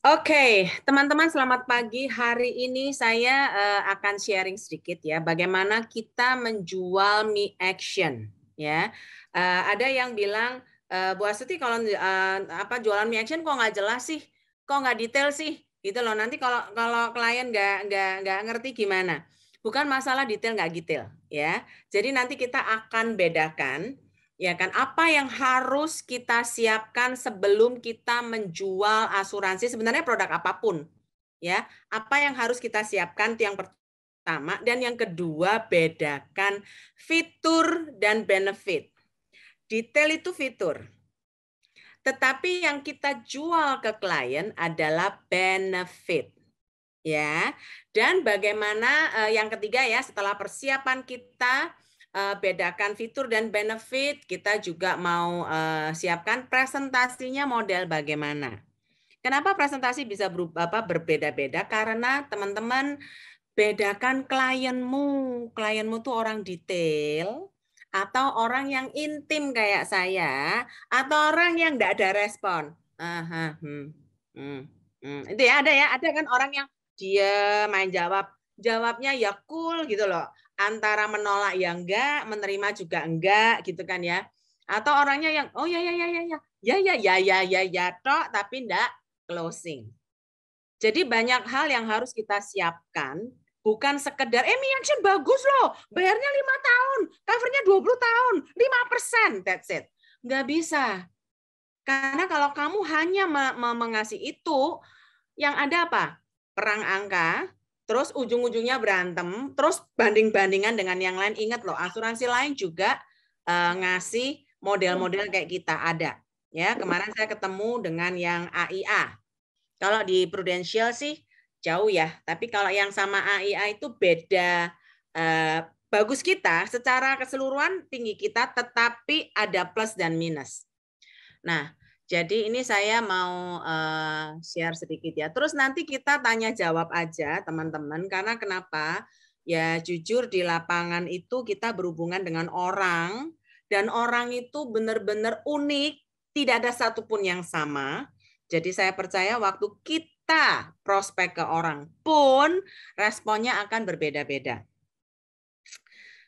Oke, teman-teman selamat pagi. Hari ini saya akan sharing sedikit ya bagaimana kita menjual Me Action ya. Ada yang bilang Bu Astuti kalau jualan Me Action kok nggak jelas sih, kok nggak detail sih, gitu loh. Nanti kalau klien nggak ngerti gimana? Bukan masalah detail nggak detail ya. Jadi nanti kita akan bedakan. Ya kan, apa yang harus kita siapkan sebelum kita menjual asuransi sebenarnya produk apapun, ya. Apa yang harus kita siapkan itu yang pertama, dan yang kedua bedakan fitur dan benefit. Detail itu fitur. Tetapi yang kita jual ke klien adalah benefit. Ya. Dan bagaimana yang ketiga ya, setelah persiapan kita bedakan fitur dan benefit, kita juga mau siapkan presentasinya model bagaimana. Kenapa presentasi bisa berbeda-beda? Karena teman-teman bedakan klienmu. Klienmu tuh orang detail atau orang yang intim kayak saya atau orang yang enggak ada respon. Itu ya ada kan orang yang dia main jawabnya ya cool gitu loh, antara menolak ya enggak, menerima juga enggak gitu kan ya, atau orangnya yang oh ya tok tapi enggak closing. Jadi banyak hal yang harus kita siapkan, bukan sekedar Me Action bagus loh, bayarnya 5 tahun, covernya 20 tahun, 5%, that's it. Nggak bisa. Karena kalau kamu hanya mengasih itu, yang ada apa? Perang angka, terus ujung-ujungnya berantem, terus banding-bandingan dengan yang lain. Ingat loh, asuransi lain juga ngasih model-model kayak kita ada. Ya, kemarin saya ketemu dengan yang AIA. Kalau di Prudential sih jauh ya, tapi kalau yang sama AIA itu beda. Bagus kita, secara keseluruhan tinggi kita, tetapi ada plus dan minus. Nah, jadi ini saya mau share sedikit ya. Terus nanti kita tanya jawab aja teman-teman, karena kenapa? Ya jujur di lapangan itu kita berhubungan dengan orang, dan orang itu benar-benar unik, tidak ada satupun yang sama. Jadi saya percaya waktu kita prospek ke orang pun responnya akan berbeda-beda.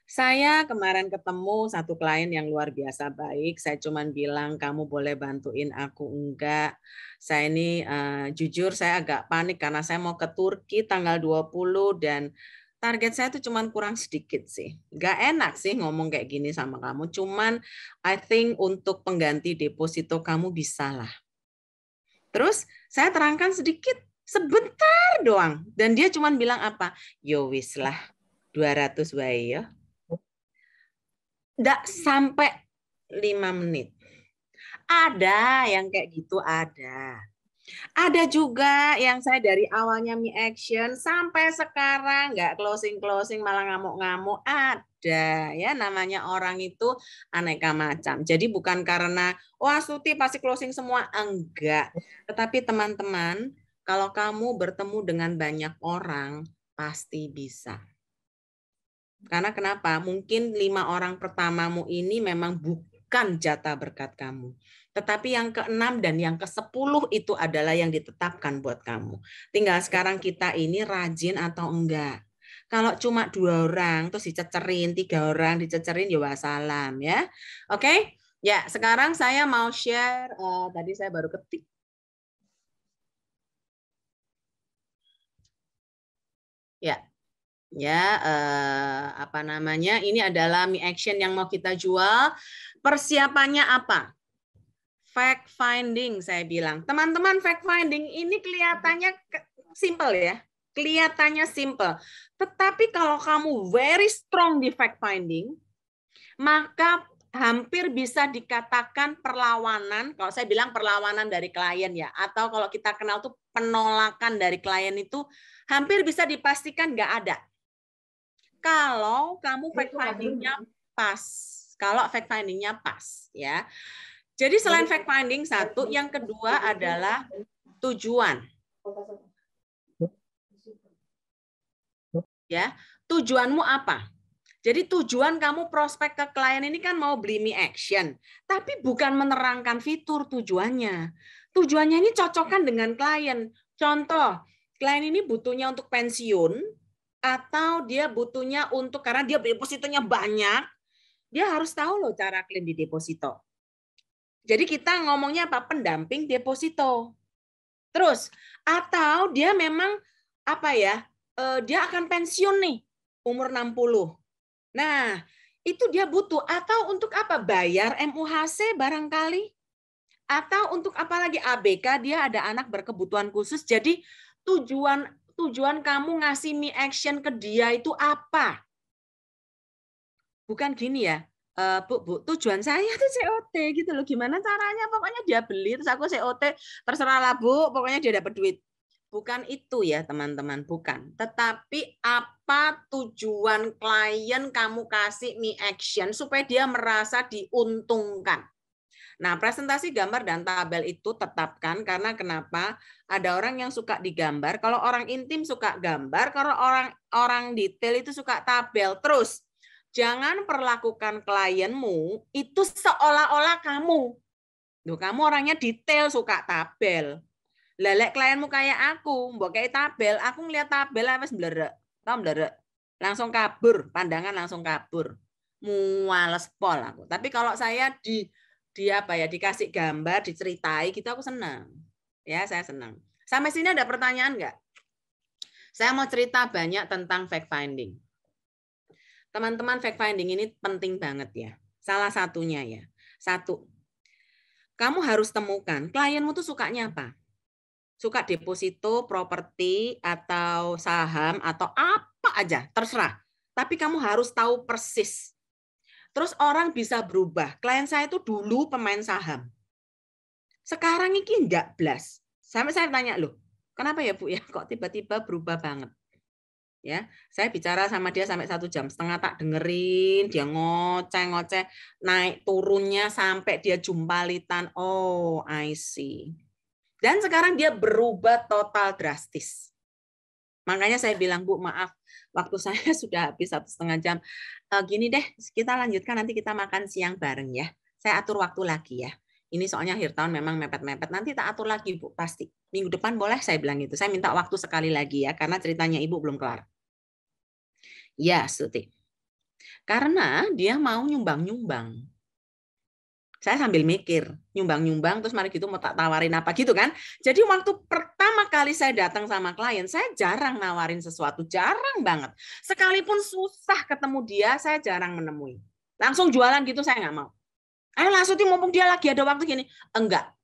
Saya kemarin ketemu satu klien yang luar biasa baik. Saya cuman bilang, kamu boleh bantuin aku enggak? Saya ini jujur saya agak panik karena saya mau ke Turki tanggal 20 dan target saya itu cuman kurang sedikit sih. Enggak enak sih ngomong kayak gini sama kamu. Cuman I think untuk pengganti deposito kamu bisa lah. Terus saya terangkan sedikit, sebentar doang. Dan dia cuman bilang apa? Yo wis lah, 200 wae ya. Nggak sampai 5 menit. Ada yang kayak gitu, ada. Ada juga yang saya dari awalnya Me Action sampai sekarang nggak closing malah ngamuk-ngamuk, ada ya, namanya orang itu aneka macam. Jadi bukan karena wah Astuti pasti closing semua, enggak. Tetapi teman-teman, kalau kamu bertemu dengan banyak orang pasti bisa. Karena kenapa? Mungkin 5 orang pertamamu ini memang bukan jatah berkat kamu. Tetapi yang ke-6 dan yang ke-10 itu adalah yang ditetapkan buat kamu. Tinggal sekarang kita ini rajin atau enggak. Kalau cuma 2 orang, terus dicecerin, 3 orang dicecerin, ya wassalam ya. Oke? Ya, sekarang saya mau share, tadi saya baru ketik. Ya, apa namanya, ini adalah Me Action yang mau kita jual. Persiapannya apa? Fact finding, saya bilang. Teman-teman, fact finding ini kelihatannya simple ya. Kelihatannya simple. Tetapi kalau kamu very strong di fact finding, maka hampir bisa dikatakan perlawanan, kalau saya bilang perlawanan dari klien ya, atau kalau kita kenal tuh penolakan dari klien itu hampir bisa dipastikan nggak ada. Kalau kamu fact finding-nya pas. Kalau fact finding-nya pas ya. Jadi selain fact finding satu, yang kedua adalah tujuan. Ya, tujuanmu apa? Jadi tujuan kamu prospek ke klien ini kan mau beli Me Action, tapi bukan menerangkan fitur tujuannya. Tujuannya ini cocokkan dengan klien. Contoh, klien ini butuhnya untuk pensiun atau dia butuhnya untuk karena dia depositonya banyak, dia harus tahu loh cara klaim di deposito. Jadi kita ngomongnya apa? Pendamping deposito. Terus atau dia memang apa ya? Dia akan pensiun nih umur 60. Nah, itu dia butuh atau untuk apa? Bayar MUHC barangkali. Atau untuk apa lagi ABK, dia ada anak berkebutuhan khusus. Jadi tujuan kamu ngasih me action ke dia itu apa? Bukan gini ya, Bu, tujuan saya tuh COT gitu loh. Gimana caranya? Pokoknya dia beli terus aku COT, terserah lah Bu, pokoknya dia dapat duit. Bukan itu ya teman-teman, bukan. Tetapi apa tujuan klien kamu kasih me action supaya dia merasa diuntungkan. Nah, presentasi gambar dan tabel itu tetapkan karena kenapa? Ada orang yang suka digambar, kalau orang intim suka gambar, kalau orang detail itu suka tabel. Terus, jangan perlakukan klienmu itu seolah-olah kamu. Loh, kamu orangnya detail, suka tabel. Lelek klienmu kayak aku, mbok kayak tabel, aku ngeliat tabel wis blerek. Tahu blerek? Langsung kabur, pandangan langsung kabur. Muales pol aku. Tapi kalau saya dia apa ya dikasih gambar, diceritai gitu aku senang. Ya, saya senang. Sampai sini ada pertanyaan nggak? Saya mau cerita banyak tentang fact finding. Teman-teman, fact finding ini penting banget ya. Salah satunya ya. Satu, kamu harus temukan klienmu tuh sukanya apa? Suka deposito, properti, atau saham, atau apa aja, terserah. Tapi kamu harus tahu persis. Terus orang bisa berubah. Klien saya itu dulu pemain saham. Sekarang ini enggak blas. Sampai saya tanya, loh, kenapa ya Bu ya? Kok tiba-tiba berubah banget? Ya, saya bicara sama dia sampai 1,5 jam tak dengerin, dia ngoceh-ngoceh, naik turunnya sampai dia jumpalitan. Oh, I see. Dan sekarang dia berubah total drastis. Makanya saya bilang, Bu, maaf, waktu saya sudah habis 1,5 jam. Gini deh, kita lanjutkan, nanti kita makan siang bareng ya. Saya atur waktu lagi ya. Ini soalnya akhir tahun memang mepet-mepet. Nanti tak atur lagi, Bu, pasti. Minggu depan boleh, saya bilang gitu. Saya minta waktu sekali lagi ya, karena ceritanya Ibu belum kelar. Ya, Suti. Karena dia mau nyumbang-nyumbang. Saya sambil mikir, nyumbang-nyumbang, terus mari gitu mau tak tawarin apa gitu kan. Jadi waktu pertama kali saya datang sama klien, saya jarang nawarin sesuatu, jarang banget. Sekalipun susah ketemu dia, saya jarang menemui. Langsung jualan gitu saya nggak mau. Ayo langsung mumpung dia lagi ada waktu gini. Enggak.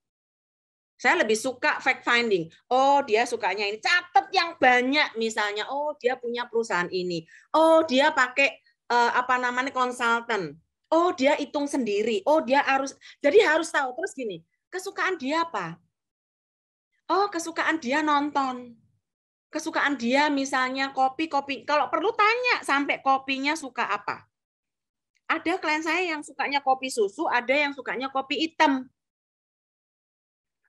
Saya lebih suka fact finding. Oh, dia sukanya ini. Catat yang banyak misalnya. Oh, dia punya perusahaan ini. Oh, dia pakai apa namanya konsultan. Oh, dia hitung sendiri. Oh, dia harus. Jadi harus tahu. Terus gini, kesukaan dia apa? Oh, kesukaan dia nonton. Kesukaan dia misalnya kopi. Kalau perlu tanya sampai kopinya suka apa. Ada klien saya yang sukanya kopi susu, ada yang sukanya kopi hitam.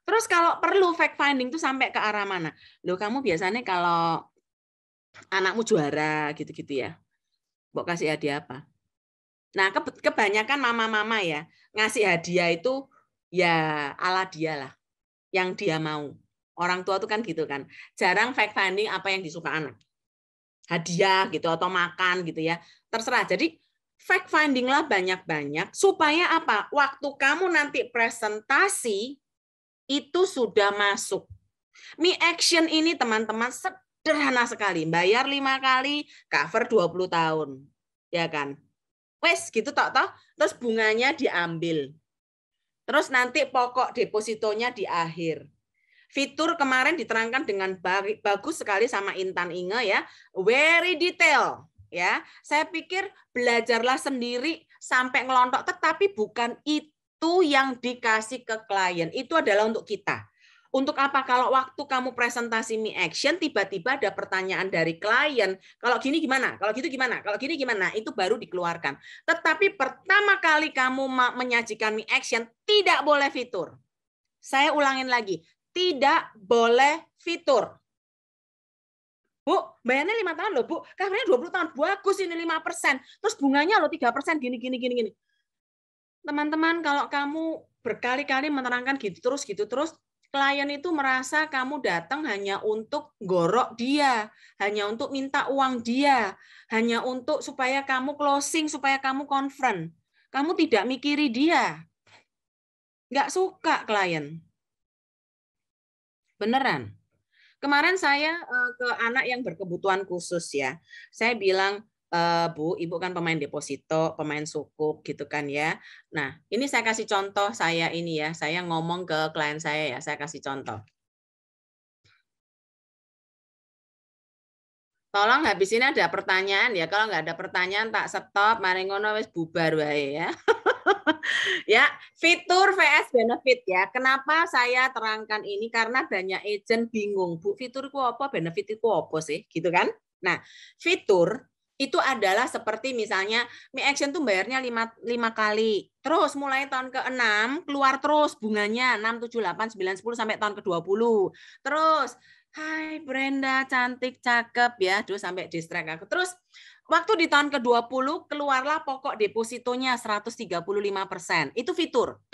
Terus kalau perlu fact finding itu sampai ke arah mana? Loh, kamu biasanya kalau anakmu juara gitu-gitu ya, mau kasih hadiah apa? Nah, kebanyakan mama-mama ya, ngasih hadiah itu ya ala dia lah, yang dia mau. Orang tua tuh kan gitu kan. Jarang fact finding apa yang disuka anak. Hadiah gitu atau makan gitu ya. Terserah. Jadi fact finding lah banyak-banyak supaya apa? Waktu kamu nanti presentasi itu sudah masuk. Me action ini teman-teman sederhana sekali. Bayar 5 kali, cover 20 tahun. Ya kan? Wes gitu toh. Terus bunganya diambil. Terus nanti pokok depositonya di akhir. Fitur kemarin diterangkan dengan bagus sekali sama Intan Inge ya. Very detail. Ya, saya pikir belajarlah sendiri sampai ngelontok, tetapi bukan itu yang dikasih ke klien. Itu adalah untuk kita. Untuk apa? Kalau waktu kamu presentasi me action, tiba-tiba ada pertanyaan dari klien. Kalau gini gimana? Kalau gitu gimana? Kalau gini gimana? Itu baru dikeluarkan. Tetapi pertama kali kamu menyajikan me action, tidak boleh fitur. Saya ulangin lagi. Tidak boleh fitur. Bu, bayarnya 5 tahun loh, Bu. Covernya 20 tahun. Bagus ini 5%. Terus bunganya loh 3%. Gini. Teman-teman, kalau kamu berkali-kali menerangkan gitu terus, klien itu merasa kamu datang hanya untuk gorok dia, hanya untuk minta uang dia, hanya untuk supaya kamu closing, supaya kamu conference. Kamu tidak mikiri dia. Nggak suka klien. Beneran. Kemarin saya ke anak yang berkebutuhan khusus ya. Saya bilang, Bu, Ibu kan pemain deposito, pemain sukuk gitu kan ya. Nah, ini saya kasih contoh saya ini ya. Saya ngomong ke klien saya ya, saya kasih contoh. Tolong habis ini ada pertanyaan ya. Kalau nggak ada pertanyaan tak stop, mari ngono wis bubar wae ya. Ya, fitur vs benefit ya. Kenapa saya terangkan ini? Karena banyak agent bingung, Bu, fitur itu apa, benefit itu apa sih? Gitu kan? Nah, fitur itu adalah seperti misalnya Mi Action tuh bayarnya 5 kali. Terus mulai tahun ke-6 keluar terus bunganya 6, 7, 8, 9, 10 sampai tahun ke-20. Terus, hai Brenda, cantik, cakep ya. Aduh sampai distract aku. Terus waktu di tahun ke-20 keluarlah pokok depositonya 135%. Itu fitur.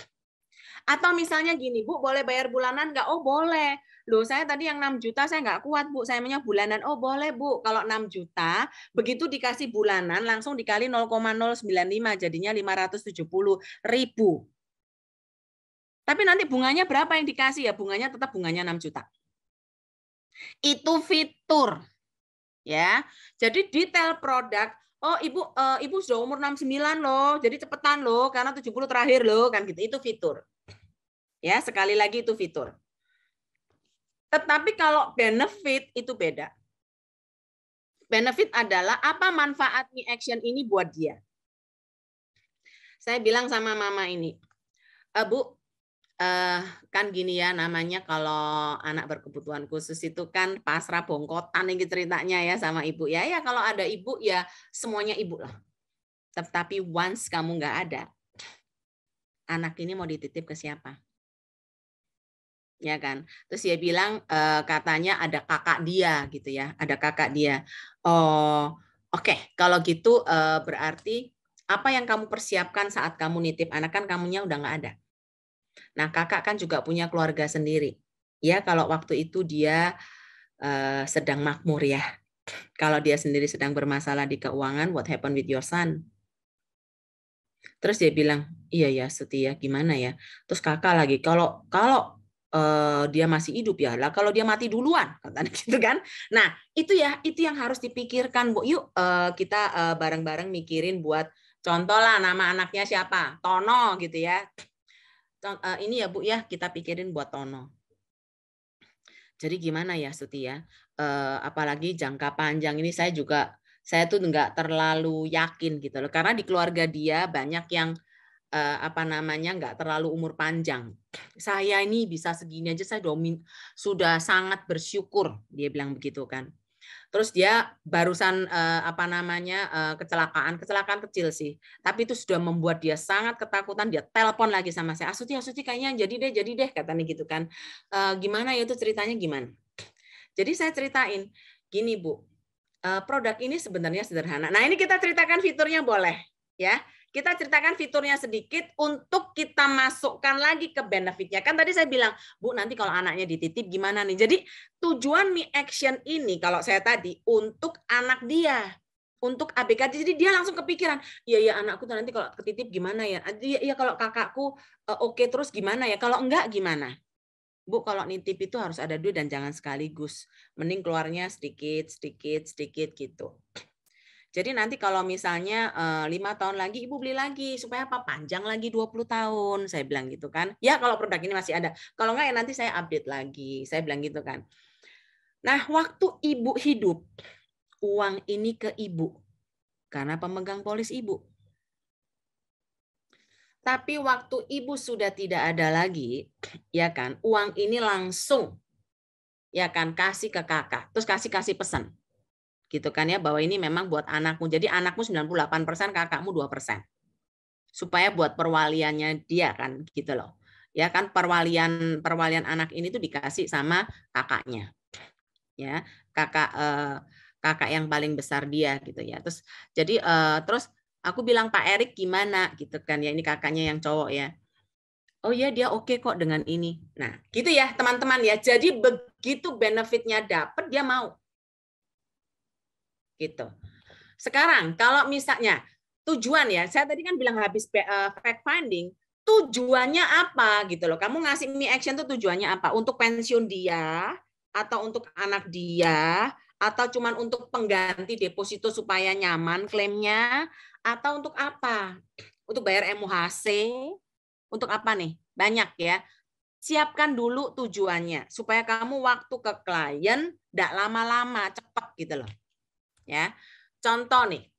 Atau misalnya gini, Bu, boleh bayar bulanan nggak? Oh, boleh. Loh, saya tadi yang 6 juta saya nggak kuat, Bu. Saya maunya bulanan. Oh, boleh, Bu. Kalau 6 juta, begitu dikasih bulanan, langsung dikali 0,095, jadinya 570.000. Tapi nanti bunganya berapa yang dikasih ya? Bunganya tetap bunganya 6 juta. Itu fitur. Ya, jadi detail produk. Oh, Ibu sudah umur 69 loh, jadi cepetan loh, karena 70 terakhir loh, kan gitu. Itu fitur. Ya, sekali lagi itu fitur. Tetapi kalau benefit itu beda. Benefit adalah apa manfaat Mi Action ini buat dia. Saya bilang sama mama ini, Bu, kan gini ya namanya kalau anak berkebutuhan khusus itu kan pasrah bongkotan ini ceritanya ya sama ibu ya. Ya kalau ada ibu ya semuanya ibu lah. Tetapi once kamu nggak ada, anak ini mau dititip ke siapa? Ya kan? Terus dia bilang katanya ada kakak dia gitu ya, ada kakak dia. Oh, oke. Kalau gitu berarti apa yang kamu persiapkan saat kamu nitip anak kan kamunya udah nggak ada. Nah, kakak kan juga punya keluarga sendiri. Ya, kalau waktu itu dia sedang makmur ya. Kalau dia sendiri sedang bermasalah di keuangan, what happened with your son? Terus dia bilang, iya ya Suti ya, gimana ya? Terus kakak lagi, kalau dia masih hidup ya, lah kalau dia mati duluan, katanya gitu kan? Nah itu ya, itu yang harus dipikirkan, Bu. Yuk kita bareng-bareng mikirin buat contoh lah nama anaknya siapa, Tono gitu ya. Ini ya Bu ya, kita pikirin buat Tono. Jadi gimana ya Suti ya? Apalagi jangka panjang ini saya tuh nggak terlalu yakin gitu loh, karena di keluarga dia banyak yang nggak terlalu umur panjang. Saya ini bisa segini aja saya sudah sangat bersyukur, dia bilang begitu kan. Terus dia barusan kecelakaan kecil sih, tapi itu sudah membuat dia sangat ketakutan. Dia telepon lagi sama saya, Asuti kayaknya jadi deh katanya gitu kan. Gimana ya itu ceritanya gimana? Jadi saya ceritain gini Bu, produk ini sebenarnya sederhana. Nah ini kita ceritakan fiturnya boleh ya. Kita ceritakan fiturnya sedikit untuk kita masukkan lagi ke benefitnya. Kan tadi saya bilang, Bu nanti kalau anaknya dititip gimana nih. Jadi tujuan Mi Action ini kalau saya tadi untuk anak dia. Untuk ABK, jadi dia langsung kepikiran, iya anakku nanti kalau ketitip gimana ya? Iya kalau kakakku oke terus gimana ya? Kalau enggak gimana? Bu, kalau nitip itu harus ada duit dan jangan sekaligus. Mending keluarnya sedikit gitu. Jadi nanti kalau misalnya 5 tahun lagi Ibu beli lagi supaya apa? Panjang lagi 20 tahun. Saya bilang gitu kan. Ya kalau produk ini masih ada. Kalau enggak ya nanti saya update lagi. Saya bilang gitu kan. Nah, waktu Ibu hidup, uang ini ke Ibu. Karena pemegang polis Ibu. Tapi waktu Ibu sudah tidak ada lagi, ya kan, uang ini langsung ya kan kasih ke kakak, terus kasih pesan. Gitu kan ya, bahwa ini memang buat anakmu. Jadi anakmu 98%, kakakmu 2%. Supaya buat perwaliannya dia kan gitu loh. Ya kan perwalian anak ini tuh dikasih sama kakaknya. Ya, kakak yang paling besar dia gitu ya. Terus terus aku bilang Pak Erik gimana gitu kan ya, ini kakaknya yang cowok ya. Oh ya dia oke kok dengan ini. Nah, gitu ya teman-teman ya. Jadi begitu benefitnya dapat dia mau. Gitu. Sekarang kalau misalnya tujuan ya, saya tadi kan bilang habis fact finding, tujuannya apa gitu loh. Kamu ngasih me action tuh tujuannya apa? Untuk pensiun dia atau untuk anak dia atau cuman untuk pengganti deposito supaya nyaman klaimnya atau untuk apa? Untuk bayar MUHC? Untuk apa nih? Banyak ya. Siapkan dulu tujuannya supaya kamu waktu ke klien tidak lama-lama, cepat gitu loh. Ya. Contoh nih.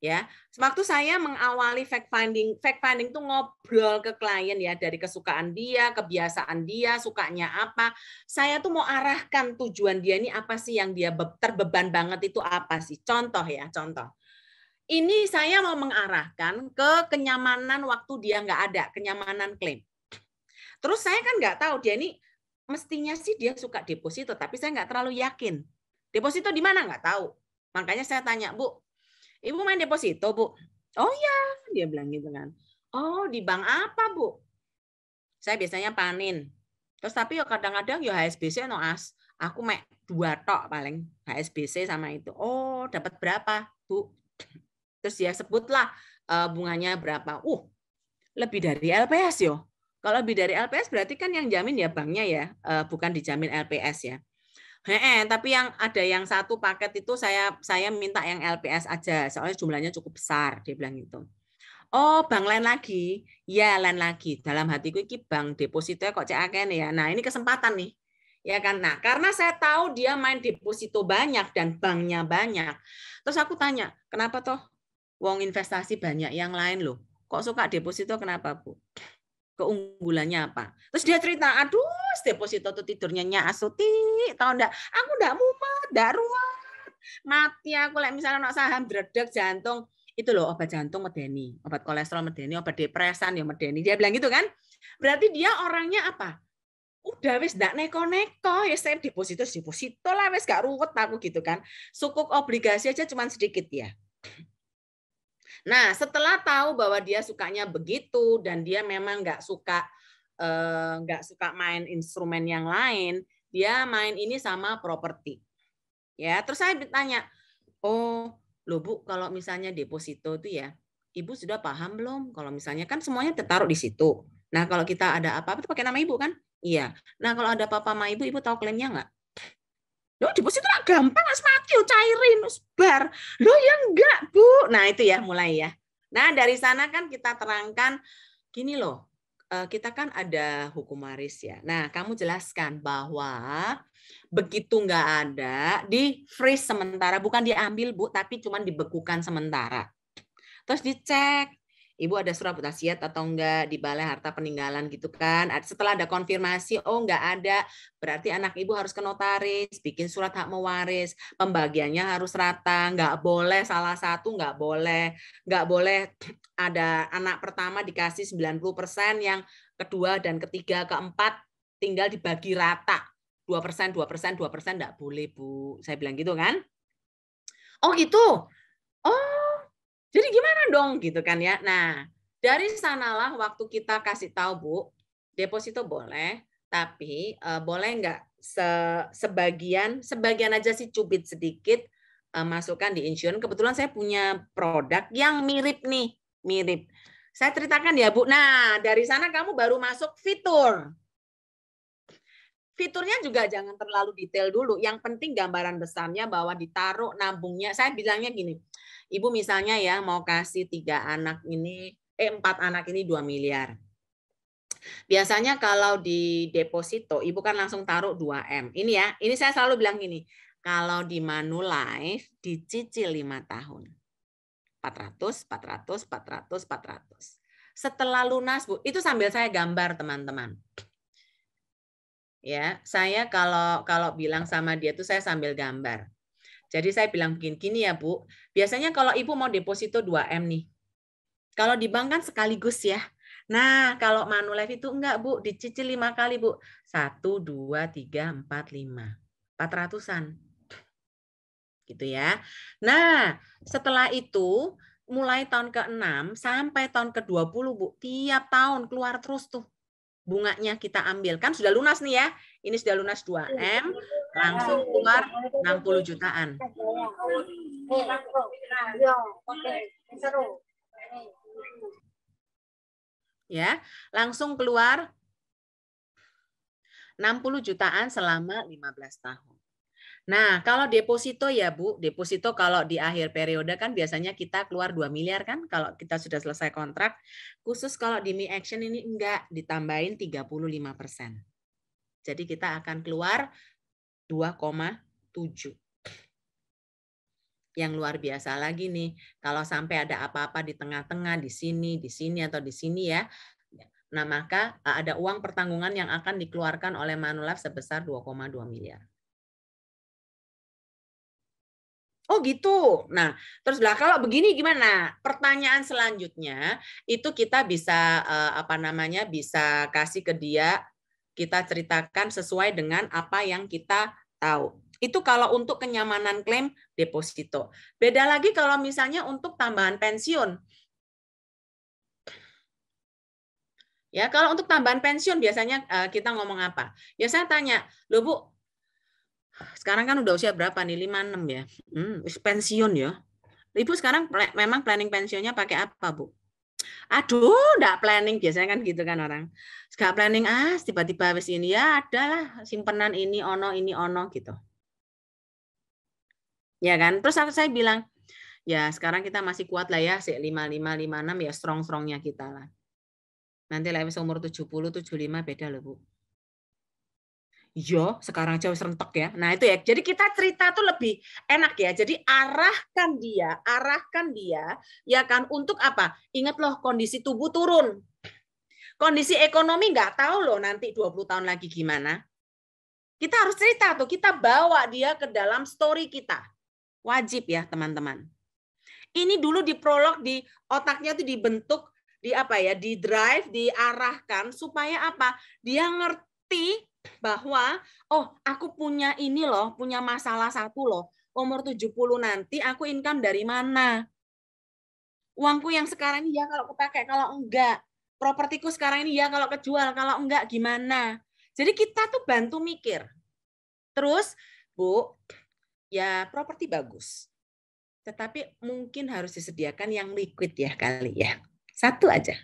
Ya, waktu saya mengawali fact finding tuh ngobrol ke klien ya dari kesukaan dia, kebiasaan dia, sukanya apa. Saya tuh mau arahkan tujuan dia ini apa sih yang dia terbeban banget itu apa sih? Contoh ya, contoh. Ini saya mau mengarahkan ke kenyamanan waktu dia nggak ada, kenyamanan klaim. Terus saya kan nggak tahu dia ini mestinya sih dia suka deposito, tapi saya nggak terlalu yakin. Deposito di mana nggak tahu. Makanya saya tanya, Bu, Ibu main deposito, Bu? Oh ya, dia bilang gitu kan. Oh, di bank apa, Bu? Saya biasanya panin. Terus tapi ya kadang-kadang ya HSBC no as. Aku mek 2 tok paling HSBC sama itu. Oh, dapat berapa, Bu? Terus dia sebutlah bunganya berapa. Lebih dari LPS yo. Kalau lebih dari LPS berarti kan yang jamin ya banknya ya, bukan dijamin LPS ya. Tapi yang ada yang satu paket itu saya minta yang LPS aja, soalnya jumlahnya cukup besar, dia bilang gitu. Oh, bank lain lagi. Ya, lain lagi. Dalam hatiku iki bank depositonya kok cek akeh ya. Nah, ini kesempatan nih. Ya kan? Nah, karena saya tahu dia main deposito banyak dan banknya banyak. Terus aku tanya, kenapa toh wong investasi banyak yang lain loh? Kok suka deposito kenapa, Bu? Keunggulannya apa? Terus dia cerita, aduh, deposito tuh tidurnya nyasuti, tau enggak? Aku enggak mumet, enggak ruwet. Mati aku like misalnya nak saham dredeg jantung, itu loh obat jantung medeni, obat kolesterol medeni, obat depresan ya medeni. Dia bilang gitu kan? Berarti dia orangnya apa? Udah wis ndak neko-neko, ya saya deposito lah wis gak ruwet aku gitu kan. Sukuk obligasi aja cuman sedikit ya. Nah, setelah tahu bahwa dia sukanya begitu dan dia memang nggak suka main instrumen yang lain, dia main ini sama properti. Ya, terus saya ditanya, oh, loh Bu, kalau misalnya deposito itu ya, Ibu sudah paham belum? Kalau misalnya kan semuanya tertaruh di situ. Nah, kalau kita ada apa-apa itu pakai nama Ibu kan? Iya. Nah, kalau ada apa-apa sama Ibu tahu klaimnya nggak? Loh, deposito lah gampang, Mas Matio, cairin, bar. Loh, ya enggak, Bu. Nah, itu ya, mulai ya. Nah, dari sana kan kita terangkan, gini loh, kita kan ada hukum waris ya. Nah, kamu jelaskan bahwa begitu nggak ada, di freeze sementara, bukan diambil Bu, tapi cuma dibekukan sementara. Terus dicek, Ibu ada surat wasiat atau enggak di balai harta peninggalan gitu kan. Setelah ada konfirmasi, oh enggak ada, berarti anak Ibu harus ke notaris, bikin surat hak mewaris, pembagiannya harus rata, enggak boleh salah satu, enggak boleh ada anak pertama dikasih 90%, yang kedua dan ketiga, keempat tinggal dibagi rata. 2%, 2%, 2%, enggak boleh, Bu. Saya bilang gitu kan. Oh gitu. Oh, jadi gimana dong gitu kan ya. Nah, dari sanalah waktu kita kasih tahu Bu, deposito boleh, tapi boleh nggak sebagian aja sih cubit sedikit masukkan di insurance. Kebetulan saya punya produk yang mirip nih, mirip. Saya ceritakan ya Bu. Nah, dari sana kamu baru masuk fitur. Fiturnya juga jangan terlalu detail dulu. Yang penting gambaran besarnya bahwa ditaruh nabungnya. Saya bilangnya gini, Ibu misalnya ya mau kasih 4 anak ini 2 miliar. Biasanya kalau di deposito, Ibu kan langsung taruh 2M. Ini ya, ini saya selalu bilang gini, kalau di Manulife dicicil 5 tahun. 400, 400, 400, 400. Setelah lunas, Bu, itu sambil saya gambar teman-teman. Ya, saya kalau bilang sama dia tuh saya sambil gambar. Jadi saya bilang gini ya Bu, biasanya kalau Ibu mau deposito 2M nih. Kalau di bank kan sekaligus ya. Nah, kalau Manulife itu enggak Bu, dicicil 5 kali Bu. 1, 2, 3, 4, 5. 400-an. Gitu ya. Nah, setelah itu mulai tahun ke-6 sampai tahun ke-20, Bu, tiap tahun keluar terus tuh bunganya kita ambil. Kan sudah lunas nih ya. Ini sudah lunas 2M, langsung keluar 60 jutaan. Ya, langsung keluar 60 jutaan selama 15 tahun. Nah, kalau deposito ya Bu, deposito kalau di akhir periode kan biasanya kita keluar 2 miliar kan kalau kita sudah selesai kontrak. Khusus kalau di Mi Action ini enggak, ditambahin 35%. Jadi kita akan keluar 2,7. Yang luar biasa lagi nih, kalau sampai ada apa-apa di tengah-tengah, di sini atau di sini ya. Nah, maka ada uang pertanggungan yang akan dikeluarkan oleh Manulife sebesar 2,2 miliar. Oh gitu. Nah, terus lah kalau begini gimana? Pertanyaan selanjutnya itu kita bisa bisa kasih ke dia, kita ceritakan sesuai dengan apa yang kita tahu. Itu kalau untuk kenyamanan klaim deposito. Beda lagi kalau misalnya untuk tambahan pensiun. Ya, kalau untuk tambahan pensiun biasanya kita ngomong apa? Ya saya tanya, "Loh Bu, sekarang kan udah usia berapa nih? 56 ya. Pensiun ya. Ibu sekarang memang planning pensiunnya pakai apa, Bu?" Aduh, enggak planning. Biasanya kan gitu kan orang. Enggak planning, tiba-tiba habis ini ya adalah simpenan ini ono gitu. Ya kan? Terus saya bilang, ya sekarang kita masih kuat lah ya, 55, 56 ya strong-strongnya kita lah. Nanti lah umur 70, 75 beda loh, Bu. Iya, sekarang jauh serentak ya. Nah itu ya. Jadi kita cerita tuh lebih enak ya. Jadi arahkan dia, ya kan untuk apa? Ingat loh kondisi tubuh turun. Kondisi ekonomi nggak tahu loh nanti 20 tahun lagi gimana. Kita harus cerita tuh, kita bawa dia ke dalam story kita. Wajib ya teman-teman. Ini dulu di prolog di otaknya tuh dibentuk di drive, diarahkan supaya apa? Dia ngerti bahwa aku punya ini loh, punya masalah satu loh. Umur 70 nanti aku income dari mana? Uangku yang sekarang ini ya kalau kepakai, kalau enggak. Propertiku sekarang ini ya kalau kejual, kalau enggak gimana? Jadi kita tuh bantu mikir. Terus, Bu, ya properti bagus. Tetapi mungkin harus disediakan yang liquid ya kali ya. Satu aja.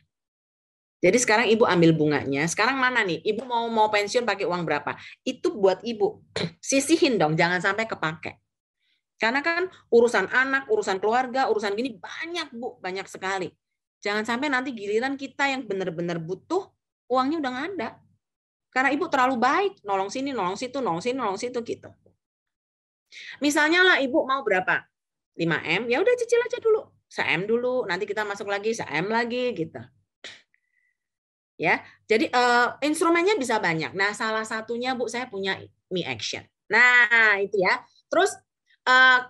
Jadi sekarang Ibu ambil bunganya. Sekarang mana nih? Ibu mau pensiun pakai uang berapa? Itu buat Ibu. Sisihin dong, jangan sampai kepake. Karena kan urusan anak, urusan keluarga, urusan gini banyak, Bu, banyak sekali. Jangan sampai nanti giliran kita yang benar-benar butuh, uangnya udah nggak ada. Karena Ibu terlalu baik, nolong sini, nolong situ, nolong sini, nolong situ gitu. Misalnya lah Ibu mau berapa? 5M, ya udah cicil aja dulu. 1M dulu, nanti kita masuk lagi 1M lagi gitu. Ya, jadi instrumennya bisa banyak. Nah, salah satunya Bu, saya punya Mi Action. Nah, itu ya. Terus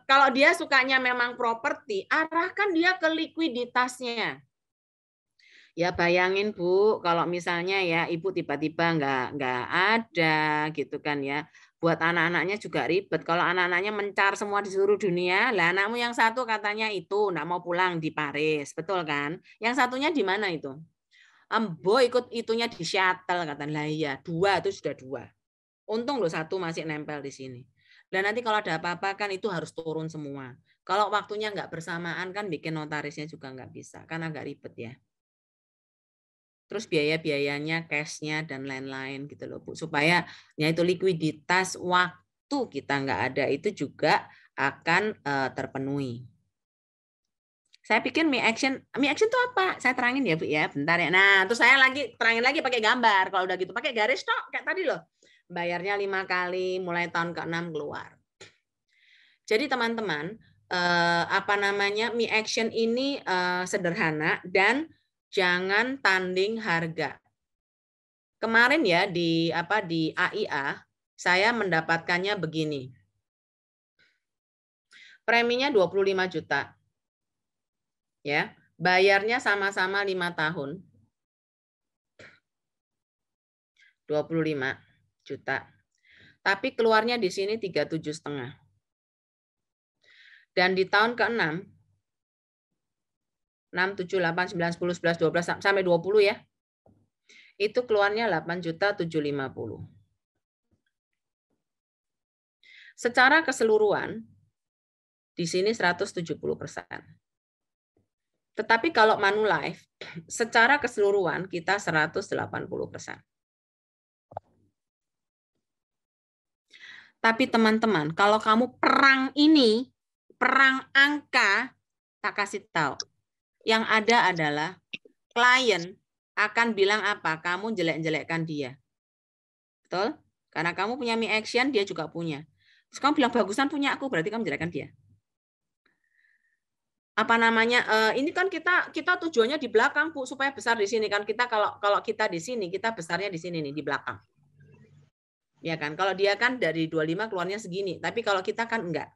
kalau dia sukanya memang properti, arahkan dia ke likuiditasnya. Ya bayangin Bu, kalau misalnya ya Ibu tiba-tiba nggak ada gitu kan ya. Buat anak-anaknya juga ribet. Kalau anak-anaknya mencar semua di seluruh dunia, lah anakmu yang satu katanya itu nggak mau pulang di Paris, betul kan? Yang satunya di mana itu? Ambo ikut itunya di shuttle katanya. Lah iya, 2 itu sudah 2. Untung loh 1 masih nempel di sini. Dan nanti kalau ada apa-apa kan itu harus turun semua. Kalau waktunya nggak bersamaan kan bikin notarisnya juga nggak bisa, kan agak ribet ya. Terus biaya-biayanya, cash-nya dan lain-lain gitu loh Bu. Supaya ya itu likuiditas waktu kita nggak ada itu juga akan terpenuhi. Saya pikir Mi Action itu apa? Saya terangin ya Bu ya, bentar ya. Nah, terus saya terangin lagi pakai gambar. Kalau udah gitu pakai garis tok kayak tadi loh. Bayarnya 5 kali, mulai tahun ke-6 keluar. Jadi teman-teman, Mi Action ini sederhana dan jangan tanding harga. Kemarin ya di AIA saya mendapatkannya begini. Preminya 25 juta. Ya, bayarnya sama-sama 5 tahun. 25 juta. Tapi keluarnya di sini 37,5. Dan di tahun ke-6 6, 7, 8, 9, 10, 11, 12, sampai 20 ya. Itu keluarnya 8.750.000. Secara keseluruhan, di sini 170%. Tetapi kalau Manulife, secara keseluruhan kita 180%. Tapi teman-teman, kalau kamu perang ini, perang angka, tak kasih tahu. Yang ada adalah klien akan bilang apa? Kamu jelek-jelekkan dia. Betul? Karena kamu punya me action, dia juga punya. Terus kamu bilang bagusan punya aku, berarti kamu jelekkan dia. Apa namanya? Ini kan kita tujuannya di belakang, Bu, supaya besar di sini kan. Kita kalau kita di sini, kita besarnya di sini nih, di belakang. Ya kan? Kalau dia kan dari 25 keluarnya segini, tapi kalau kita kan enggak.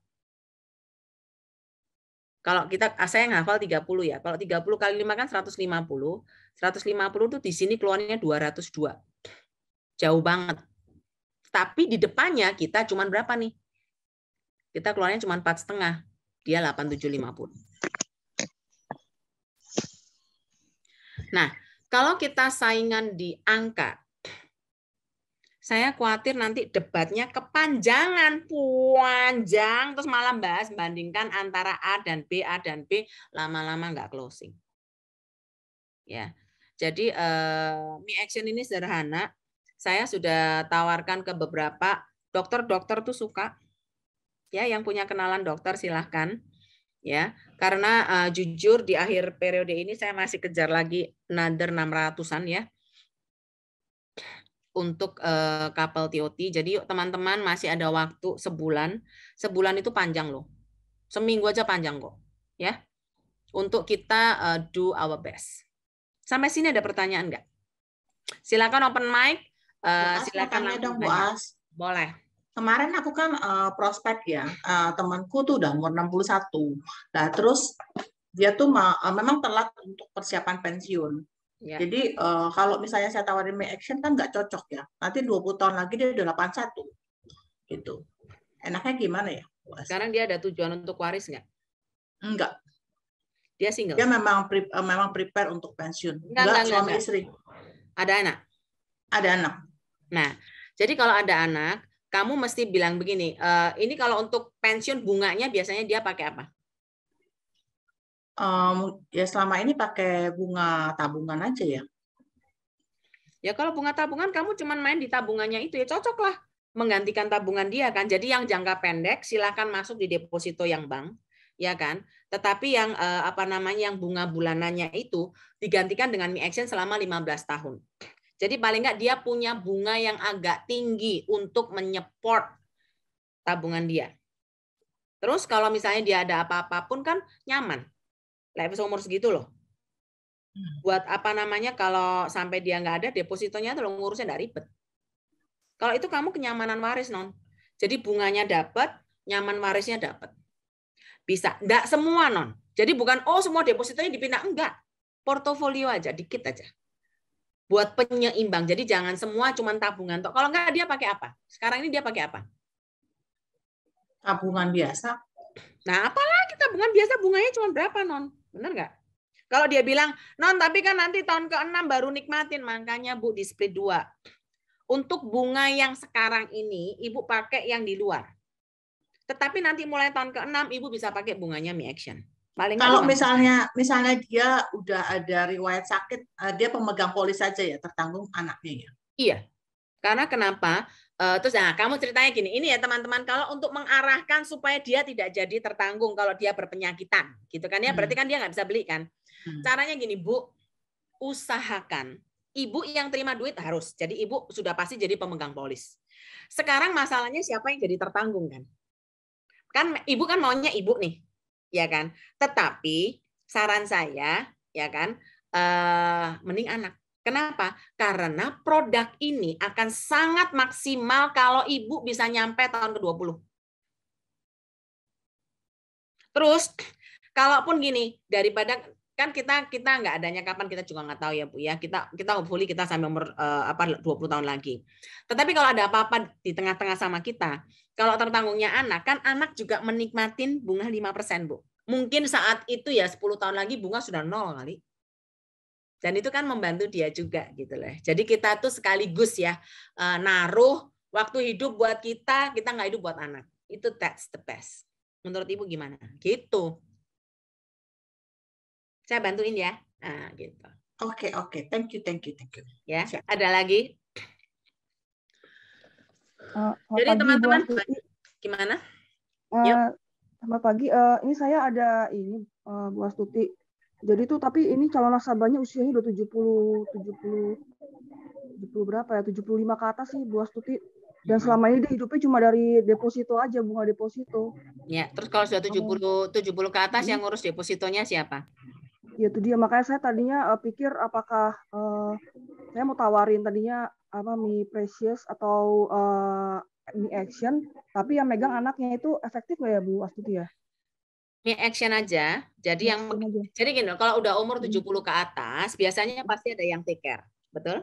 Kalau kita, saya ngafal 30 ya. Kalau 30 kali 5 kan 150. 150 itu di sini keluarnya 202. Jauh banget. Tapi di depannya kita cuma berapa nih? Kita keluarnya cuma 4,5. Dia 8,750. Nah, kalau kita saingan di angka, saya khawatir nanti debatnya kepanjangan, panjang, terus malah bahas bandingkan antara A dan B, lama-lama nggak closing. Ya, jadi me action ini sederhana. Saya sudah tawarkan ke beberapa dokter tuh suka. Ya, yang punya kenalan dokter silahkan. Ya, karena jujur di akhir periode ini saya masih kejar lagi another 600-an ya untuk couple TOT. Jadi yuk teman-teman masih ada waktu sebulan. Sebulan itu panjang loh. Seminggu aja panjang kok. Ya. Untuk kita do our best. Sampai sini ada pertanyaan enggak? Silakan open mic. Silakan tanya dong, Bu tanya. As. Boleh. Kemarin aku kan prospek ya, temanku tuh udah umur 61. Nah, terus dia tuh memang telat untuk persiapan pensiun. Ya. Jadi kalau misalnya saya tawarin me action kan nggak cocok ya. Nanti 20 tahun lagi dia udah 81. Gitu. Enaknya gimana ya, Bu As? Sekarang dia ada tujuan untuk waris nggak? Enggak. Dia single? Dia memang prepare untuk pensiun. Enggak, suami istri. Ada anak? Ada anak. Nah, jadi kalau ada anak, kamu mesti bilang begini, ini kalau untuk pensiun bunganya biasanya dia pakai apa? Ya selama ini pakai bunga tabungan aja ya. Ya kalau bunga tabungan kamu cuma main di tabungannya itu ya cocok lah menggantikan tabungan dia kan. Jadi yang jangka pendek silakan masuk di deposito yang bank, ya kan. Tetapi yang yang bunga bulanannya itu digantikan dengan me action selama 15 tahun. Jadi paling nggak dia punya bunga yang agak tinggi untuk menyeport tabungan dia. Terus kalau misalnya dia ada apa-apa pun kan nyaman. Level umur segitu loh. Buat kalau sampai dia nggak ada depositonya tuh ngurusnya nggak ribet. Kalau itu kamu kenyamanan waris non. Jadi bunganya dapat, nyaman warisnya dapat. Bisa, nggak semua non. Jadi bukan semua depositonya dipindah, enggak. Portofolio aja, dikit aja. Buat penyeimbang. Jadi jangan semua cuma tabungan. Kalau enggak dia pakai apa? Sekarang ini dia pakai apa? Tabungan biasa. Nah, apalagi tabungan biasa bunganya cuma berapa, non? Benar nggak? Kalau dia bilang, non, tapi kan nanti tahun ke-6 baru nikmatin. Makanya, Bu, di split 2. Untuk bunga yang sekarang ini, Ibu pakai yang di luar. Tetapi nanti mulai tahun ke-6, Ibu bisa pakai bunganya me action. Paling kalau misalnya dia udah ada riwayat sakit, dia pemegang polis saja ya, tertanggung anaknya ya. Iya. Karena kenapa? Terus kamu ceritanya gini, ini ya teman-teman, kalau untuk mengarahkan supaya dia tidak jadi tertanggung kalau dia berpenyakitan, gitu kan ya, berarti kan dia nggak bisa beli kan. Caranya gini, Bu, usahakan ibu yang terima duit harus, jadi ibu sudah pasti jadi pemegang polis. Sekarang masalahnya siapa yang jadi tertanggung kan? Kan ibu kan maunya ibu nih, ya kan? Tetapi saran saya, ya kan, mending anak. Kenapa? Karena produk ini akan sangat maksimal kalau ibu bisa nyampe tahun ke-20. Terus, kalaupun gini, daripada kan kita nggak adanya kapan kita juga nggak tahu ya Bu ya. Kita hopefully kita sampai umur 20 tahun lagi. Tetapi kalau ada apa-apa di tengah-tengah sama kita, kalau tertanggungnya anak, kan anak juga menikmatin bunga 5% Bu. Mungkin saat itu ya 10 tahun lagi bunga sudah 0 kali. Dan itu kan membantu dia juga gitu loh. Jadi kita tuh sekaligus ya naruh waktu hidup buat kita nggak hidup buat anak. Itu that's the best. Menurut Ibu gimana? Gitu. Saya bantuin ya. Nah, gitu. Oke. Thank you. Ya, Siap. ada lagi? Jadi pagi, teman-teman Bu gimana? Yuk. Selamat pagi. Ini saya ada ini Bu Astuti. Jadi tuh tapi ini calon nasabahnya usianya udah 70 berapa ya? 75 ke atas sih Bu Astuti. Dan selama ini dia hidupnya cuma dari deposito aja, bunga deposito. Ya, terus kalau sudah 70 ke atas yang ngurus depositonya siapa? Ya itu dia, makanya saya tadinya pikir apakah saya mau tawarin tadinya apa Mi Precious atau Mi Action, tapi yang megang anaknya itu efektif nggak ya Bu Astuti ya? Mi Action aja. Jadi jadi gini, kalau udah umur 70 ke atas, biasanya pasti ada yang take care, betul?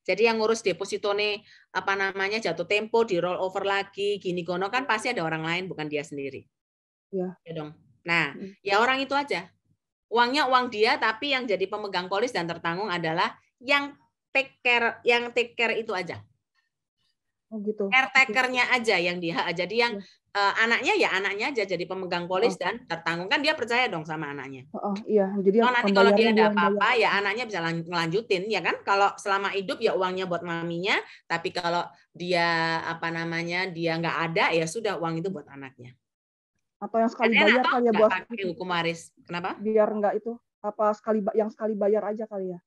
Jadi yang ngurus deposito nih apa namanya jatuh tempo, di roll over lagi, gini gono kan pasti ada orang lain bukan dia sendiri. Ya. Ya dong. Nah, ya orang itu aja. Uangnya uang dia, tapi yang jadi pemegang polis dan tertanggung adalah yang take care itu aja. Oh gitu. Caretaker-nya aja yang dia. Jadi yang anaknya ya anaknya aja jadi pemegang polis dan tertanggung, kan dia percaya dong sama anaknya. Iya, jadi nanti kalau dia ada apa-apa ya anaknya bisa ngelanjutin ya kan. Kalau selama hidup ya uangnya buat maminya, tapi kalau dia apa namanya dia nggak ada ya sudah uang itu buat anaknya. Atau yang sekali bayar kali ya Bu Astuti. Pakai hukum waris. Kenapa? Biar nggak itu apa yang sekali bayar aja kali ya.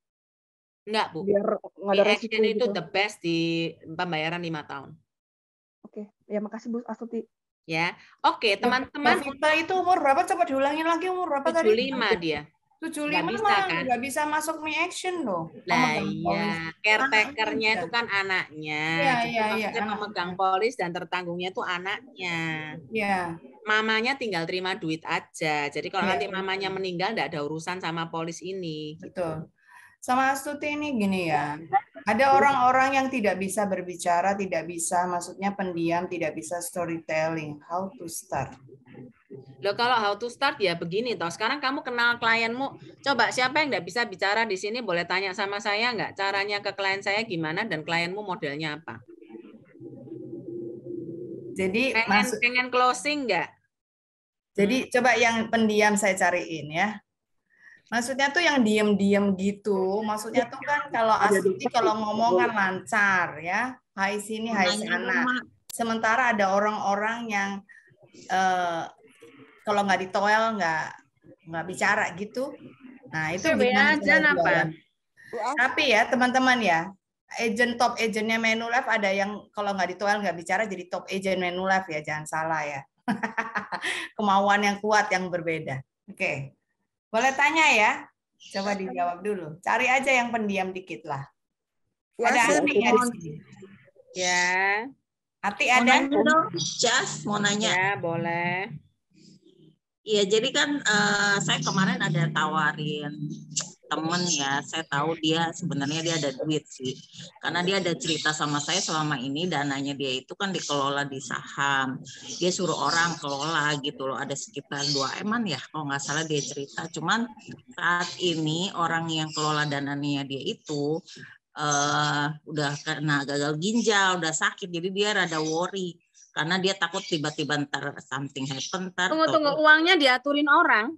Enggak, Bu. Biar nggak ada resiko itu gitu. the best di pembayaran 5 tahun. Oke, ya makasih Bu Astuti. Ya, oke teman-teman. Kita itu umur berapa? Coba diulangin lagi umur berapa 75 tadi? 75 dia. 75 mah nggak bisa masuk Mi Action loh. Nah iya, caretaker-nya itu kan anaknya. Iya. Pemegang polis dan tertanggungnya itu anaknya. Iya. Mamanya tinggal terima duit aja. Jadi kalau nanti mamanya meninggal nggak ada urusan sama polis ini. Betul. Sama Astuti ini gini ya. Ada orang-orang yang tidak bisa berbicara, tidak bisa, maksudnya pendiam, tidak bisa storytelling. How to start? Loh kalau how to start ya begini toh. Sekarang kamu kenal klienmu. Coba siapa yang nggak bisa bicara di sini boleh tanya sama saya nggak? Caranya ke klien saya gimana dan klienmu modelnya apa? Jadi pengen closing nggak? Jadi coba yang pendiam saya cariin ya. Maksudnya tuh yang diem-diem gitu. Maksudnya tuh kan kalau Astuti kalau ngomong kan lancar ya. Hai sini, hai sana. Sementara ada orang-orang yang kalau nggak ditoel nggak bicara gitu. Nah itu gimana apa? Tapi ya teman-teman ya, top agentnya Manulife ada yang kalau nggak ditoel nggak bicara jadi top agent Manulife ya, jangan salah ya. Kemauan yang kuat yang berbeda. Oke. Boleh tanya ya? Coba dijawab dulu. Cari aja yang pendiam dikit lah. Ada Ati ya di sini. Ya. Ati ada? Mau nanya. Ya, boleh. Iya, jadi kan saya kemarin ada tawarin temen ya, saya tahu dia sebenarnya dia ada duit sih, karena dia ada cerita sama saya selama ini dananya dia itu kan dikelola di saham, dia suruh orang kelola gitu loh, ada sekitar 2 M ya kalau nggak salah dia cerita, cuman saat ini orang yang kelola dananya dia itu udah karena gagal ginjal, udah sakit, jadi dia rada worry. Karena dia takut tiba-tiba ntar something happen. Tunggu, uangnya diaturin orang?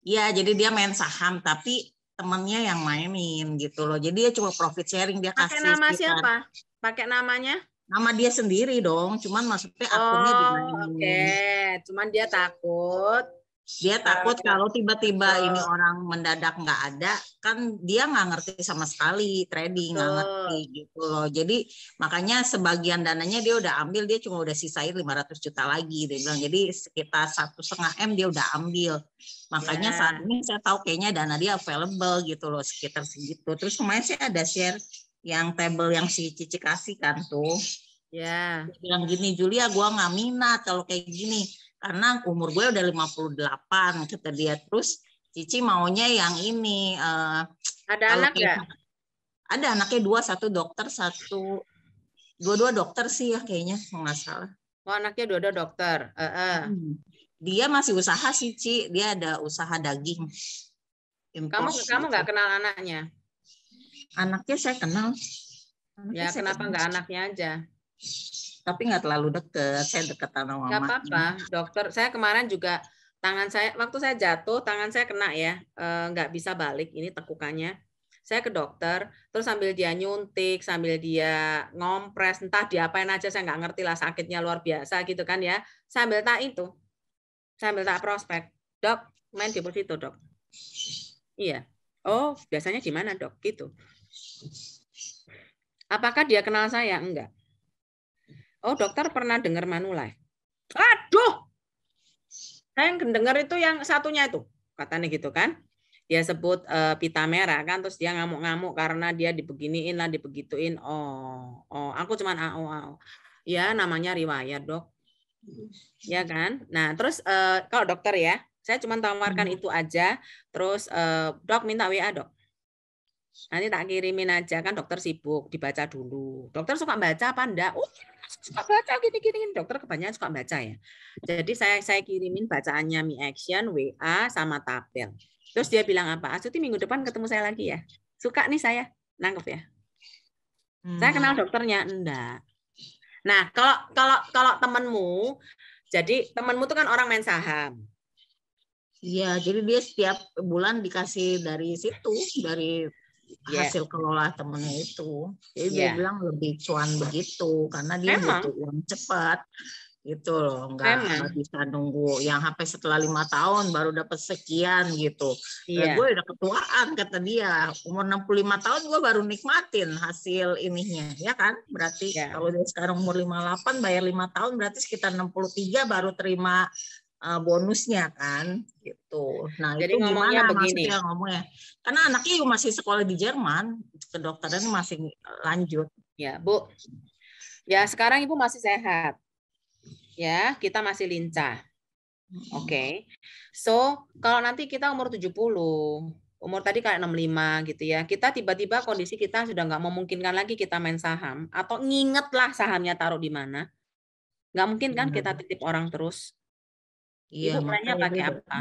Iya, jadi dia main saham, tapi temennya yang mainin gitu loh. Jadi dia cuma profit sharing, dia kasih. Pakai nama siapa? Pakai namanya? Nama dia sendiri dong, cuman maksudnya akunnya dimainin. Oke, cuman dia takut. Dia takut kalau tiba-tiba ini orang mendadak nggak ada, kan dia nggak ngerti sama sekali trading, nggak ngerti gitu loh. Jadi makanya sebagian dananya dia udah ambil, dia cuma udah sisain 500 juta lagi. Dia bilang, jadi sekitar 1,5 M dia udah ambil. Makanya saat ini saya tahu kayaknya dana dia available gitu loh, sekitar segitu. Terus kemarin saya ada share yang table yang si Cici kasih kan tuh. Ya. Dia bilang gini, Julia gua nggak minat kalau kayak gini. Karena umur gue udah 58 kata dia. Terus Cici maunya yang ini ada anak nggak? Ada anaknya 2, 1 dokter, 2 dokter sih ya kayaknya, nggak salah. Oh anaknya 2 dokter. Dia masih usaha sih, Ci. Dia ada usaha daging. Kamu nggak kenal anaknya? Anaknya saya kenal. Ya, kenapa nggak anaknya aja? Tapi nggak terlalu deket. Saya deketan sama mama. Nggak apa-apa, dokter. Saya kemarin juga tangan saya waktu saya jatuh, tangan saya kena ya, nggak bisa balik. Ini tekukannya. Saya ke dokter, terus sambil dia nyuntik, sambil dia ngompres, entah diapain aja, saya nggak ngerti lah, sakitnya luar biasa gitu kan ya. Sambil tak prospek, dok, main deposito dok. Iya. Oh, biasanya gimana dok? Gitu. Apakah dia kenal saya? Enggak. Oh, dokter pernah dengar Manulife? Aduh! Saya yang dengar itu yang satunya itu. Katanya gitu kan. Dia sebut pita merah kan. Terus dia ngamuk-ngamuk karena dia dibeginiin lah, dibegituin. Oh, aku cuman ya namanya riwayat dok. Ya kan. Nah terus kalau dokter ya. Saya cuma tawarkan itu aja. Terus dok minta WA dok. Nanti tak kirimin aja kan dokter sibuk dibaca dulu. Dokter suka baca apa enggak? Oh, suka baca gini-gini. Dokter kebanyakan suka baca ya. Jadi saya kirimin bacaannya Mi Action, WA sama tabel. Terus dia bilang apa? Astuti minggu depan ketemu saya lagi ya. Suka nih saya. Nangkep ya. Saya kenal dokternya enggak. Nah, kalau temenmu, jadi temenmu itu kan orang main saham. Iya, jadi dia setiap bulan dikasih dari situ, dari hasil kelola temennya itu. Jadi dia bilang lebih cuan begitu karena dia butuh uang cepat gitu loh, nggak bisa nunggu yang sampai setelah 5 tahun baru dapat sekian gitu. Gue udah ketuaan kata dia, umur 65 tahun gue baru nikmatin hasil ininya, ya kan? Berarti kalau dia sekarang umur 58 bayar 5 tahun berarti sekitar 63 baru terima bonusnya kan gitu. Nah, jadi itu gimana maksudnya ngomongnya? Karena anaknya masih sekolah di Jerman, kedokteran masih lanjut. Ya, Bu. Ya, sekarang Ibu masih sehat. Ya, kita masih lincah. Oke. So, kalau nanti kita umur 70, umur tadi kayak 65 gitu ya, kita tiba-tiba kondisi kita sudah nggak memungkinkan lagi kita main saham, atau ngingetlah sahamnya taruh di mana. Nggak mungkin kan kita titip orang terus. Ibu plannya pakai apa?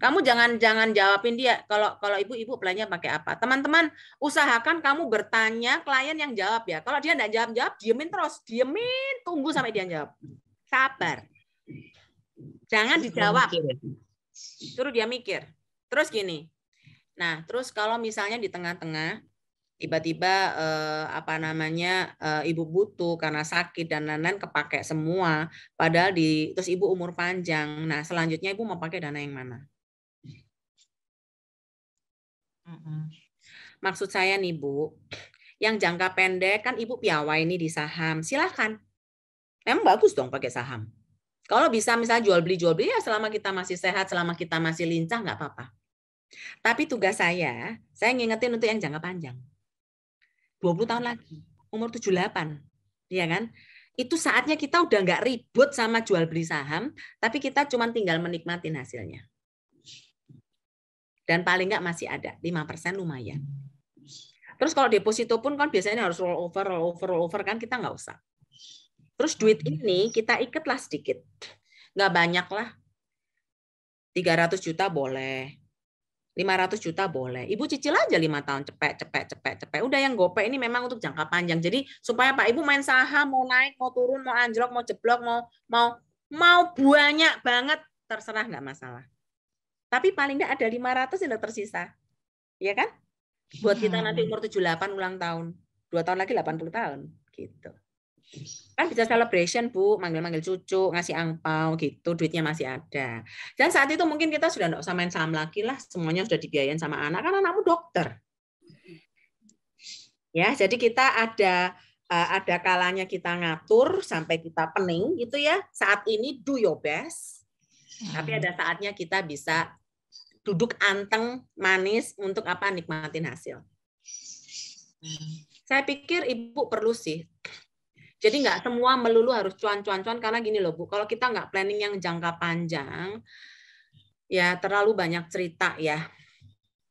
Kamu jangan jawabin dia. Kalau ibu plannya pakai apa? Teman-teman, usahakan kamu bertanya klien yang jawab ya. Kalau dia nggak jawab, diemin terus, tunggu sampai dia jawab. Sabar. Jangan dijawab. Suruh dia mikir. Terus gini. Nah, terus kalau misalnya di tengah-tengah tiba-tiba ibu butuh karena sakit dan lain-lain kepake semua, padahal terus ibu umur panjang. Nah, selanjutnya ibu mau pakai dana yang mana? Maksud saya nih Bu, yang jangka pendek kan ibu piawai ini di saham, silahkan. Emang bagus dong pakai saham. Kalau bisa misalnya jual beli ya selama kita masih sehat, selama kita masih lincah nggak apa-apa. Tapi tugas saya ngingetin untuk yang jangka panjang. 20 tahun lagi, umur 78, ya kan? Itu saatnya kita udah nggak ribut sama jual beli saham, tapi kita cuma tinggal menikmatin hasilnya. Dan paling nggak masih ada 5% lumayan. Terus kalau deposito pun kan biasanya harus roll over kan, kita nggak usah. Terus duit ini kita ikatlah sedikit, nggak banyak lah. 300 juta boleh. 500 juta boleh. Ibu cicil aja 5 tahun, cepet. Udah yang gopay ini memang untuk jangka panjang. Jadi supaya Pak Ibu main saham, mau naik, mau turun, mau anjlok, mau jeblok, mau banyak banget, terserah nggak masalah. Tapi paling nggak ada 500 yang tersisa. Iya kan? Buat kita nanti umur 78 ulang tahun. 2 tahun lagi 80 tahun. Gitu. Kan bisa celebration Bu, manggil-manggil cucu, ngasih angpau gitu, duitnya masih ada. Dan saat itu mungkin kita sudah nggak usah main saham lagi lah, semuanya sudah dibiayain sama anak, kan anakmu dokter. Ya, jadi kita ada kalanya kita ngatur sampai kita pening gitu ya. Saat ini do your best. Tapi ada saatnya kita bisa duduk anteng, manis untuk apa? Nikmatin hasil. Saya pikir Ibu perlu sih. Jadi nggak semua melulu harus cuan karena gini loh Bu, kalau kita nggak planning yang jangka panjang, ya terlalu banyak cerita ya.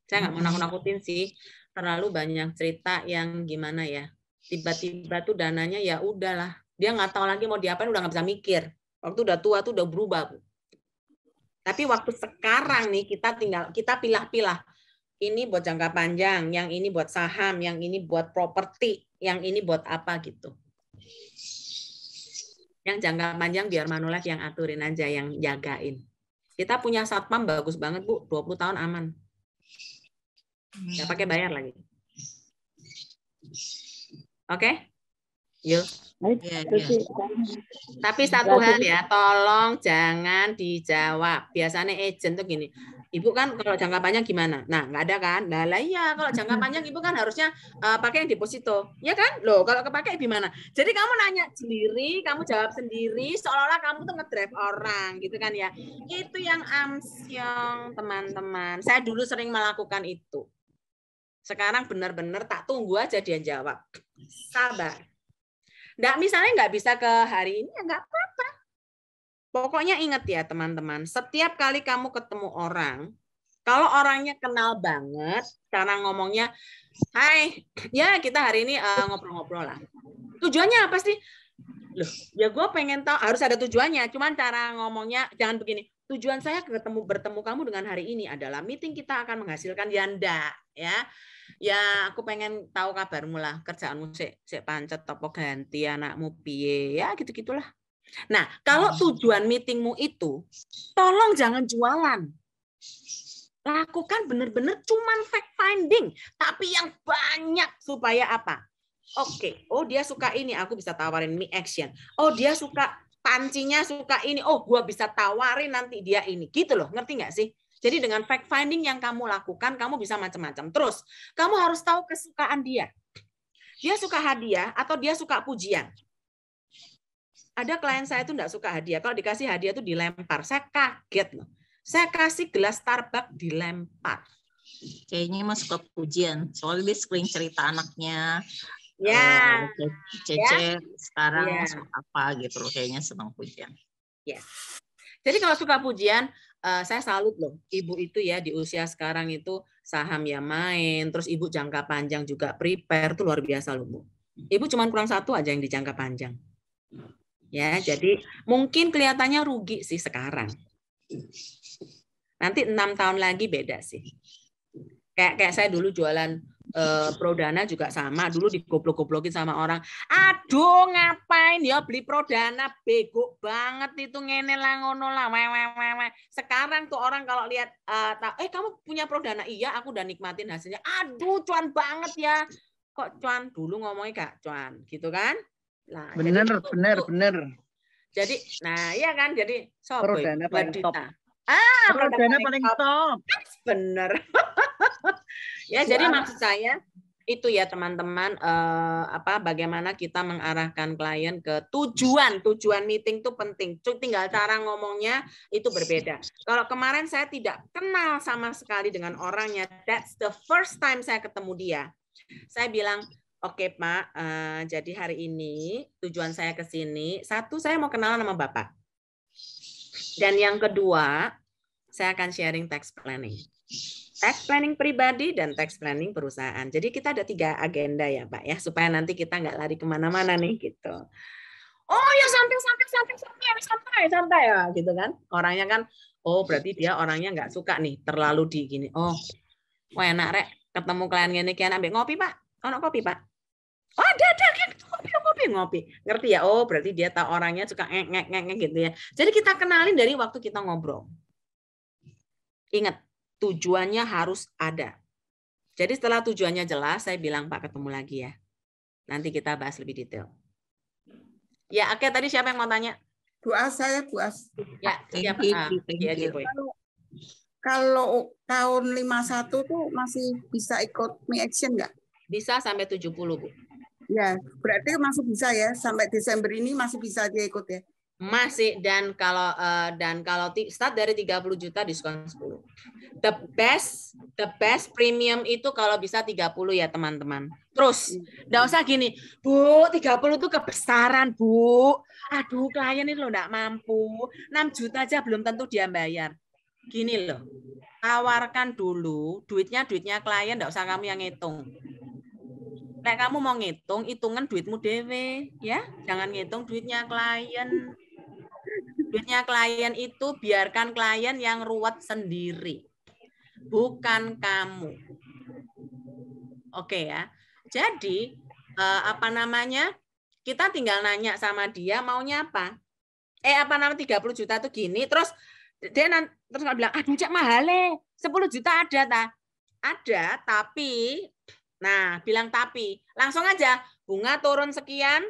Saya nggak mau nakut-nakutin sih, terlalu banyak cerita yang gimana ya. Tiba-tiba tuh dananya ya udahlah, dia nggak tahu lagi mau diapain, udah nggak bisa mikir. Waktu udah tua tuh udah berubah, Bu. Tapi waktu sekarang nih kita pilah-pilah. Ini buat jangka panjang, yang ini buat saham, yang ini buat properti, yang ini buat apa gitu. Yang jangka panjang biar Manulife yang aturin aja, yang jagain. Kita punya satpam bagus banget, Bu, 20 tahun aman. Nggak pakai bayar lagi. Oke? Yuk. Ya. Tapi satu hal ya, tolong jangan dijawab. Biasanya agent tuh gini, Ibu kan kalau jangka panjang gimana? Nah, nggak ada kan? Nah, iya kalau jangka panjang Ibu kan harusnya pakai yang deposito. Ya kan? Loh, kalau kepakai gimana? Jadi kamu nanya sendiri, kamu jawab sendiri, seolah-olah kamu tuh ngedrive orang gitu kan ya. Itu yang amsyong, teman-teman. Saya dulu sering melakukan itu. Sekarang benar-benar tak tunggu aja dia jawab. Sabar. Misalnya nggak bisa ke hari ini, ya nggak apa-apa. Pokoknya ingat ya teman-teman, setiap kali kamu ketemu orang, kalau orangnya kenal banget, cara ngomongnya, hai, ya kita hari ini ngobrol-ngobrol lah. Tujuannya apa sih? Loh, ya gue pengen tahu, harus ada tujuannya. Cuman cara ngomongnya jangan begini. Tujuan saya bertemu kamu dengan hari ini adalah meeting kita akan menghasilkan yanda, ya. Ya, aku pengen tahu kabarmu lah, kerjaanmu sik pancet apa ganti anakmu piye, ya gitu-gitulah. Nah, kalau tujuan meetingmu itu, tolong jangan jualan. Lakukan benar-benar cuman fact finding, tapi yang banyak supaya apa? Oke, oh dia suka ini, aku bisa tawarin me action. Oh dia suka pancinya, suka ini, oh gua bisa tawarin nanti dia ini. Gitu loh, ngerti nggak sih? Jadi dengan fact finding yang kamu lakukan, kamu bisa macam-macam. Terus, kamu harus tahu kesukaan dia. Dia suka hadiah atau dia suka pujian. Ada klien saya itu enggak suka hadiah. Kalau dikasih hadiah itu dilempar. Saya kaget loh. Saya kasih gelas Starbucks dilempar. Kayaknya mah suka pujian. Soalnya dia sering cerita anaknya. Ya. Cece sekarang masuk apa gitu loh. Kayaknya senang pujian. Ya. Jadi kalau suka pujian, saya salut loh. Ibu itu ya di usia sekarang itu saham ya main. Terus ibu jangka panjang juga prepare. Itu luar biasa loh Bu. Ibu cuma kurang satu aja yang di jangka panjang. Ya, jadi mungkin kelihatannya rugi sih sekarang. Nanti 6 tahun lagi beda sih. Kayak saya dulu jualan Prodana juga sama. Dulu digoblok-goblokin sama orang. Aduh, ngapain ya beli Prodana? Bego banget itu, ngene lah ngono lah. Sekarang tuh orang kalau lihat kamu punya Prodana? Iya, aku udah nikmatin hasilnya. Aduh, cuan banget ya. Kok cuan? Dulu ngomongnya gak cuan, gitu kan? Nah, bener. Jadi, nah iya kan, jadi Prodana paling top. Prodana paling top. Bener. Ya, jadi maksud saya itu ya teman-teman, bagaimana kita mengarahkan klien ke tujuan meeting itu penting. Tinggal cara ngomongnya itu berbeda. Kalau kemarin saya tidak kenal sama sekali dengan orangnya, that's the first time saya ketemu dia. Saya bilang, oke Pak, jadi hari ini tujuan saya ke sini, satu saya mau kenalan sama Bapak. Dan yang kedua, saya akan sharing tax planning. Tax planning pribadi dan tax planning perusahaan. Jadi kita ada 3 agenda ya Pak ya, supaya nanti kita nggak lari kemana-mana nih gitu. Oh ya santai ya gitu kan. Orangnya kan, oh berarti dia orangnya nggak suka nih terlalu di gini. Oh, wah enak rek ketemu klien gini kian ambil ngopi Pak. Ono kopi Pak. Oh ada ngopi. Ngerti ya? Oh berarti dia tahu orangnya suka ngek gitu ya. Jadi kita kenalin dari waktu kita ngobrol. Ingat, tujuannya harus ada. Jadi setelah tujuannya jelas, saya bilang Pak ketemu lagi ya. Nanti kita bahas lebih detail. Ya, oke tadi siapa yang mau tanya? Bu As, saya Bu As. Ya, siapa? Kalau tahun 51 tuh masih bisa ikut Me Action nggak? Bisa sampai 70, Bu. Ya, berarti masih bisa ya. Sampai Desember ini masih bisa dia ikut ya? Masih, dan kalau start dari 30 juta diskon 10. The best premium itu kalau bisa 30 ya teman-teman. Terus, enggak usah gini, Bu, 30 itu kebesaran, Bu. Aduh, klien ini loh enggak mampu. 6 juta aja belum tentu dia bayar. Gini loh, tawarkan dulu, duitnya klien, enggak usah kamu yang ngitung. Nek kamu mau ngitung, hitungan duitmu dewe, ya. Jangan ngitung duitnya klien. Duitnya klien itu biarkan klien yang ruwet sendiri. Bukan kamu. Oke ya. Jadi, apa namanya? Kita tinggal nanya sama dia maunya apa. 30 juta tuh gini, terus dia terus nggak bilang, aduh Cak mahal 10 juta ada tak? Ada, tapi, nah bilang tapi, langsung aja, bunga turun sekian,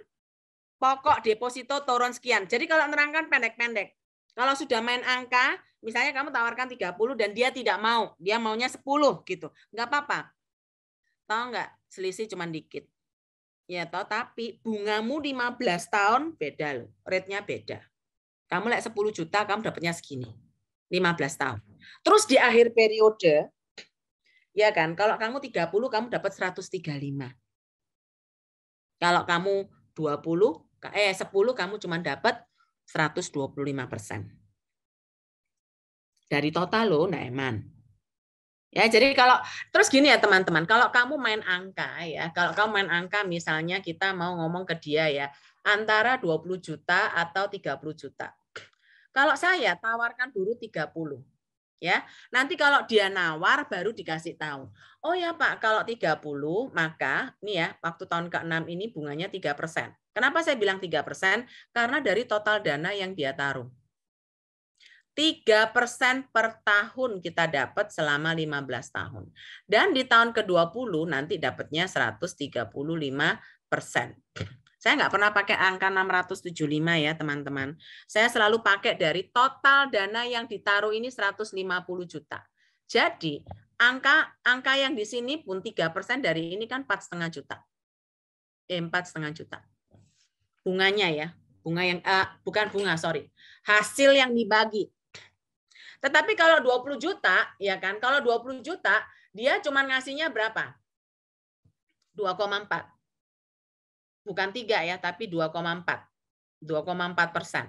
pokok deposito turun sekian. Jadi kalau menerangkan pendek-pendek, kalau sudah main angka, misalnya kamu tawarkan 30 dan dia tidak mau, dia maunya 10 gitu, nggak apa-apa. Tahu nggak, selisih cuma dikit. Ya toh, tapi bungamu 15 tahun beda loh, rate-nya beda. Kamu 10 juta, kamu dapatnya segini. 15 tahun. Terus di akhir periode, ya kan, kalau kamu 30, kamu dapat 135. Kalau kamu 10, kamu cuma dapat 125%. Dari total loh, Nak Eman. Ya, jadi terus gini ya teman-teman, kalau kamu main angka ya, kalau kamu main angka misalnya kita mau ngomong ke dia ya, antara 20 juta atau 30 juta. Kalau saya tawarkan dulu 30. Ya, nanti kalau dia nawar baru dikasih tahu. Oh ya Pak, kalau 30 maka nih ya, waktu tahun ke-6 ini bunganya 3%. Kenapa saya bilang 3%? Karena dari total dana yang dia taruh. 3% per tahun kita dapat selama 15 tahun. Dan di tahun ke-20 nanti dapatnya 135%. Saya nggak pernah pakai angka 675 ya teman-teman. Saya selalu pakai dari total dana yang ditaruh ini 150 juta. Jadi angka yang di sini pun 3% dari ini kan 4,5 juta. 4,5 juta. Bunganya ya. Bunga yang bukan bunga, sorry. Hasil yang dibagi. Tetapi kalau 20 juta, ya kan? Kalau 20 juta, dia cuma ngasihnya berapa? 2,4. Bukan 3 ya, tapi 2,4. 2,4%.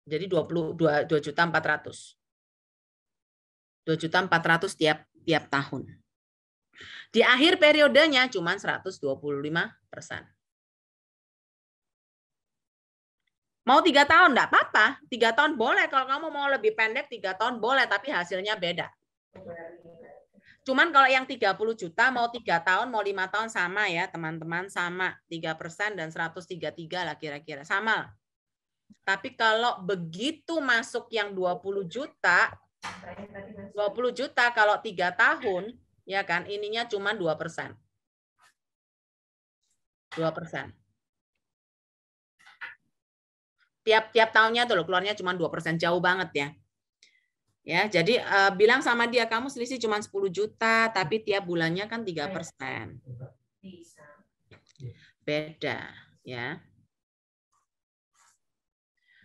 Jadi 2.400.000. 2.400.000 tiap tahun. Di akhir periodenya cuma 125%. Mau 3 tahun enggak apa-apa. 3 tahun boleh, kalau kamu mau lebih pendek 3 tahun boleh, tapi hasilnya beda. Cuman kalau yang 30 juta mau 3 tahun, mau 5 tahun sama ya teman-teman, sama 3% dan 133 lah kira-kira, sama. Tapi kalau begitu masuk yang 20 juta kalau 3 tahun, ya kan, ininya cuma 2%. 2%. Tiap tahunnya tuh loh, keluarnya cuma 2%, jauh banget ya. Ya, jadi bilang sama dia, kamu selisih cuma 10 juta, tapi tiap bulannya kan 3%. Beda, ya.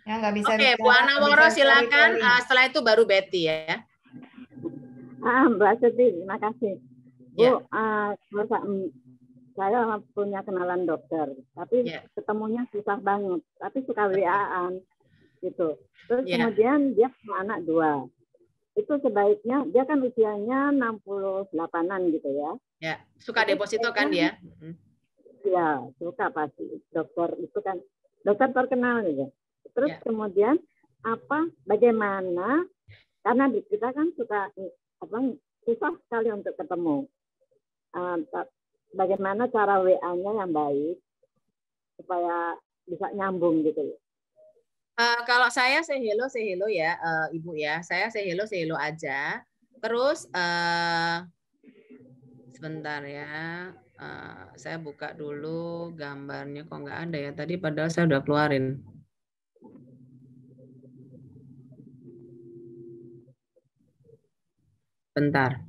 Ya, nggak bisa. Oke, Bu Anaworo silakan. Setelah itu baru Betty ya. Mbak Siti, terima kasih. Bu, saya punya kenalan dokter, tapi ketemunya susah banget. Tapi suka WA-an gitu. Terus kemudian dia punya anak 2. Itu sebaiknya, dia kan usianya 68-an gitu ya. Ya, suka deposito kan dia? Ya, suka pasti. Dokter itu kan dokter terkenal gitu. Terus kemudian bagaimana, karena kita kan suka susah sekali untuk ketemu. Bagaimana cara WA-nya yang baik supaya bisa nyambung gitu ya. Kalau saya say hello ya, Ibu ya. Saya say hello aja. Terus sebentar ya. Saya buka dulu gambarnya, kok nggak ada ya. Tadi padahal saya udah keluarin. Bentar.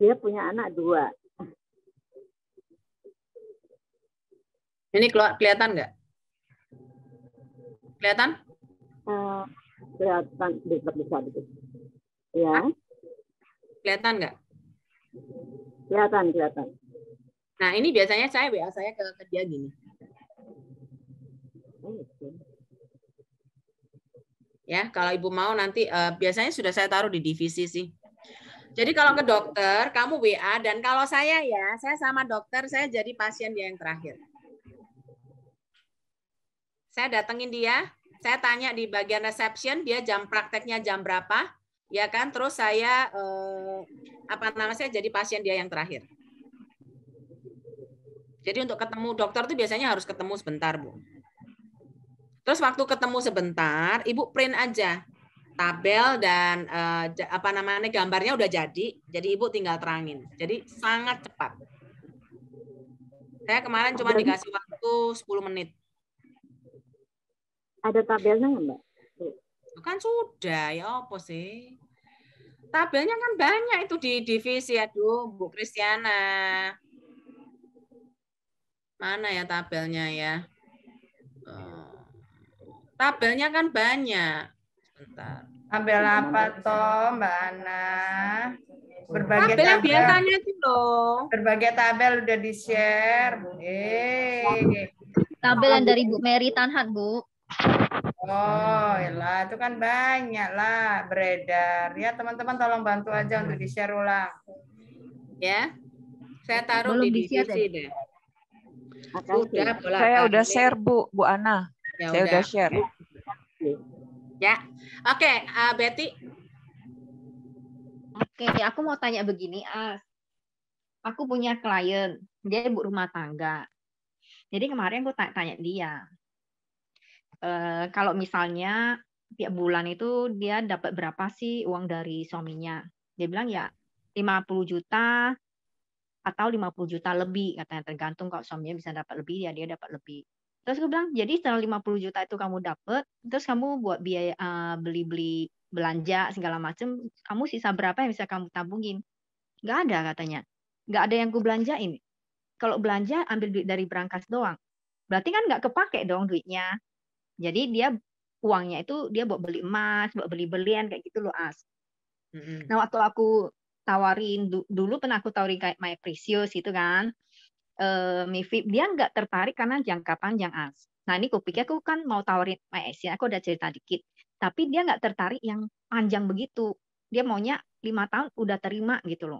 Dia punya anak 2. Ini kelihatan nggak? Kelihatan? Kelihatan, bisa. Ya. Kelihatan nggak? Kelihatan. Nah, ini biasanya WA saya ke dia gini. Ya, kalau Ibu mau nanti biasanya sudah saya taruh di divisi sih. Jadi kalau ke dokter, kamu WA, dan kalau saya ya, saya sama dokter, saya jadi pasien dia yang terakhir. Saya datengin dia, saya tanya di bagian reception, dia jam prakteknya jam berapa, ya kan? Terus saya saya jadi pasien dia yang terakhir. Jadi untuk ketemu dokter tuh biasanya harus ketemu sebentar, Bu. Terus waktu ketemu sebentar, Ibu print aja tabel dan gambarnya udah jadi Ibu tinggal terangin. Jadi sangat cepat. Saya kemarin cuma dikasih waktu 10 menit. Ada tabelnya nggak, Mbak? Kan sudah, ya apa sih? Tabelnya kan banyak itu di divisi. Aduh, Bu Kristiana. Mana ya tabelnya ya? Tabelnya kan banyak. Bentar. Tabel apa toh, Mbak Ana? Berbagai tabel tabel. Biasanya itu loh. Berbagai tabel udah di-share. Tabel yang dari Bu Mary Tanhat, Bu. Oh, lah itu kan banyak lah beredar. Ya, teman-teman tolong bantu aja untuk di-share ulang. Ya. Saya taruh Belum di divisi deh. Sudah, saya udah share, Bu Ana. Ya, saya udah share. Ya. Oke, Betty. Oke, aku mau tanya begini, aku punya klien, dia ibu rumah tangga. Jadi kemarin aku tanya dia, kalau misalnya tiap bulan itu dia dapat berapa sih uang dari suaminya? Dia bilang ya 50 juta atau 50 juta lebih, katanya tergantung kalau suaminya bisa dapat lebih, ya dia dapat lebih. Terus aku bilang, jadi setelah 50 juta itu kamu dapat, terus kamu buat biaya beli-beli belanja segala macam, kamu sisa berapa yang bisa kamu tabungin? Nggak ada katanya. Nggak ada yang ku belanjain. Kalau belanja ambil duit dari berangkas doang. Berarti kan nggak kepake dong duitnya. Jadi dia uangnya itu dia buat beli emas, buat beli-belian kayak gitu loh, As. Nah, waktu aku tawarin dulu pernah aku tawarin kayak My Precious itu kan, MiFIP, dia nggak tertarik karena jangka panjang, As. Nah, ini aku pikir aku kan mau tawarin My Action, aku udah cerita dikit. Tapi dia nggak tertarik yang panjang begitu. Dia maunya 5 tahun udah terima gitu loh.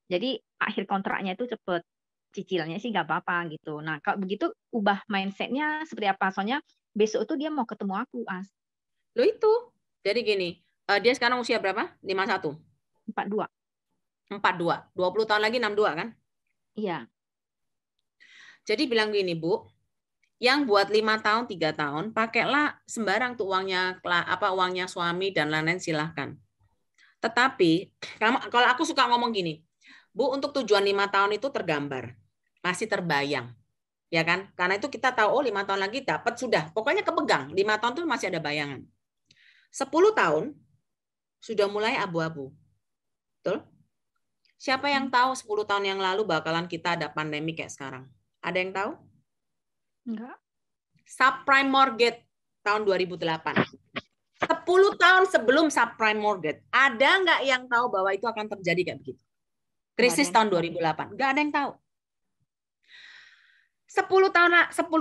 Jadi akhir kontraknya itu cepet. Cicilannya sih nggak apa-apa gitu. Nah, kalau begitu ubah mindset-nya seperti apa? Soalnya besok itu dia mau ketemu aku, As. Loh itu. Jadi gini, dia sekarang usia berapa? 51? 42. 42. 20 tahun lagi 62 kan? Iya. Jadi bilang gini, Bu, yang buat 5 tahun, 3 tahun, pakailah sembarang tuh uangnya uangnya suami dan lain-lain silahkan. Tetapi, kalau aku suka ngomong gini, Bu, untuk tujuan 5 tahun itu tergambar, masih terbayang. Ya kan? Karena itu kita tahu, 5 tahun lagi dapat sudah. Pokoknya kepegang, 5 tahun itu masih ada bayangan. 10 tahun, sudah mulai abu-abu. Betul? Siapa yang tahu 10 tahun yang lalu bakalan kita ada pandemi kayak sekarang? Ada yang tahu? Enggak. Subprime mortgage tahun 2008. 10 tahun sebelum subprime mortgage, ada nggak yang tahu bahwa itu akan terjadi kayak begitu? Krisis tahun 2008. Nggak ada yang tahu. 10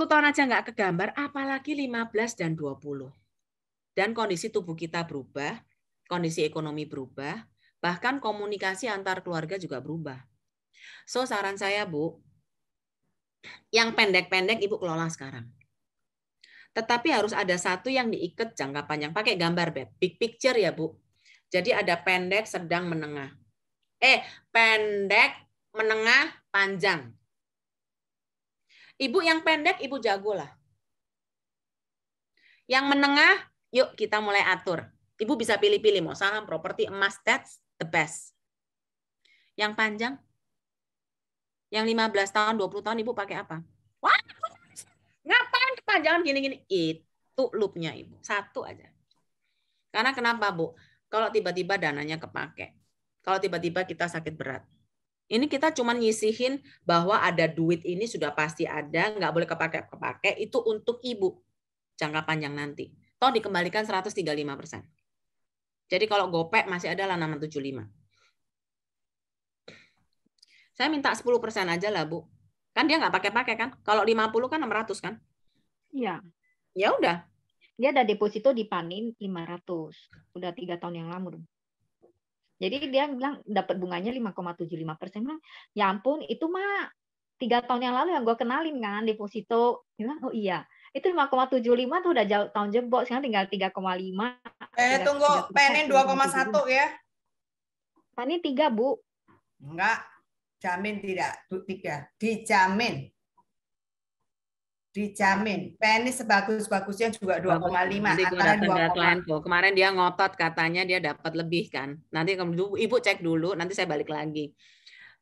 tahun aja nggak kegambar, apalagi 15 dan 20. Dan kondisi tubuh kita berubah, kondisi ekonomi berubah, bahkan komunikasi antar keluarga juga berubah. So, saran saya, Bu, yang pendek-pendek Ibu kelola sekarang. Tetapi harus ada satu yang diikat jangka panjang. Pakai gambar, Beb. Big picture ya, Bu. Jadi ada pendek, sedang, menengah. Pendek, menengah, panjang. Ibu yang pendek, Ibu jago lah. Yang menengah, yuk kita mulai atur. Ibu bisa pilih-pilih, mau saham, properti, emas, that's the best. Yang panjang, yang 15 tahun, 20 tahun, Ibu pakai apa? Wah, ngapain kepanjangan gini-gini? Itu loopnya Ibu. Satu aja. Karena kenapa, Bu? Kalau tiba-tiba dananya kepake. Kalau tiba-tiba kita sakit berat. Ini kita cuma nyisihin bahwa ada duit ini sudah pasti ada, nggak boleh kepake, itu untuk Ibu. Jangka panjang nanti. Toh dikembalikan 135%. Jadi kalau gopek masih ada lah 675. Saya minta 10% aja lah, Bu. Kan dia nggak pakai-pakai kan? Kalau 50 kan 600 kan? Iya. Ya udah. Dia ada deposito di Panin 500. Udah 3 tahun yang lalu. Jadi dia bilang dapat bunganya 5,75%. Ya ampun, itu mah 3 tahun yang lalu yang gue kenalin kan deposito. Dia bilang, oh iya. Itu 5,75 tuh udah jauh tahun jebol, sekarang tinggal 3,5. Tunggu, PNN 2,1 ya. PNN 3, Bu. Enggak, jamin tidak, 3. Dijamin. Dijamin. PNN sebagus-bagusnya juga 2,5. Nanti gue datang ke klienku. Kemarin dia ngotot katanya dia dapat lebih kan. Nanti Ibu cek dulu, nanti saya balik lagi.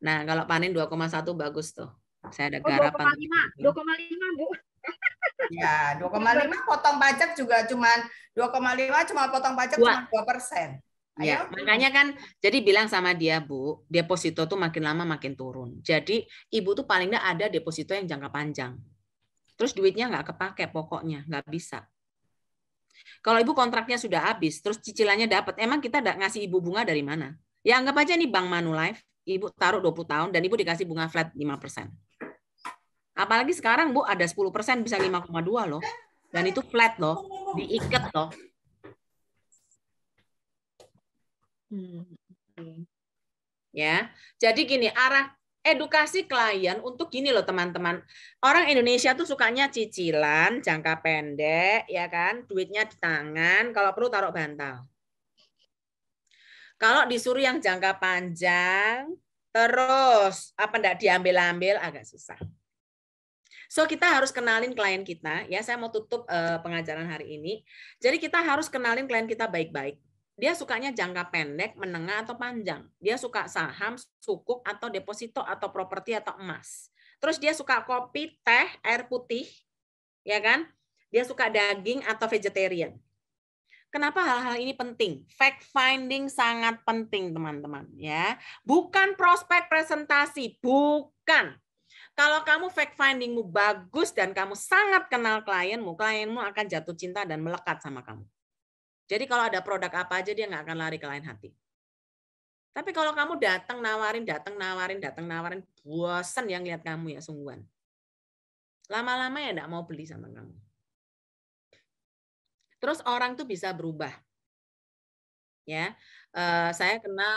Nah, kalau panen 2,1 bagus tuh. Saya ada garapan. 2,5, Bu. Ya, 2,5 potong pajak juga cuman 2,5 cuma potong pajak cuma 2%. Ya, makanya kan jadi bilang sama dia, Bu, deposito tuh makin lama makin turun. Jadi Ibu tuh paling nggak ada deposito yang jangka panjang. Terus duitnya nggak kepake pokoknya, nggak bisa. Kalau Ibu kontraknya sudah habis, terus cicilannya dapat, emang kita ngasih Ibu bunga dari mana? Ya anggap aja nih Bank Manulife, Ibu taruh 20 tahun dan Ibu dikasih bunga flat 5%. Apalagi sekarang Bu ada 10% bisa 5,2 loh. Dan itu flat loh, diikat loh. Ya, jadi gini, arah edukasi klien untuk gini loh teman-teman. Orang Indonesia tuh sukanya cicilan jangka pendek, ya kan? Duitnya di tangan, kalau perlu taruh bantal. Kalau disuruh yang jangka panjang, terus apa enggak diambil-ambil agak susah. So kita harus kenalin klien kita, ya saya mau tutup pengajaran hari ini. Jadi kita harus kenalin klien kita baik-baik. Dia sukanya jangka pendek, menengah atau panjang. Dia suka saham, sukuk atau deposito atau properti atau emas. Terus dia suka kopi, teh, air putih, ya kan? Dia suka daging atau vegetarian. Kenapa hal-hal ini penting? Fact finding sangat penting, teman-teman, ya. Bukan prospek presentasi, bukan. Kalau kamu fact findingmu bagus dan kamu sangat kenal klienmu, klienmu akan jatuh cinta dan melekat sama kamu. Jadi kalau ada produk apa aja dia nggak akan lari ke lain hati. Tapi kalau kamu datang nawarin, bosan yang lihat kamu ya sungguhan. Lama-lama ya nggak mau beli sama kamu. Terus orang tuh bisa berubah. Ya, saya kenal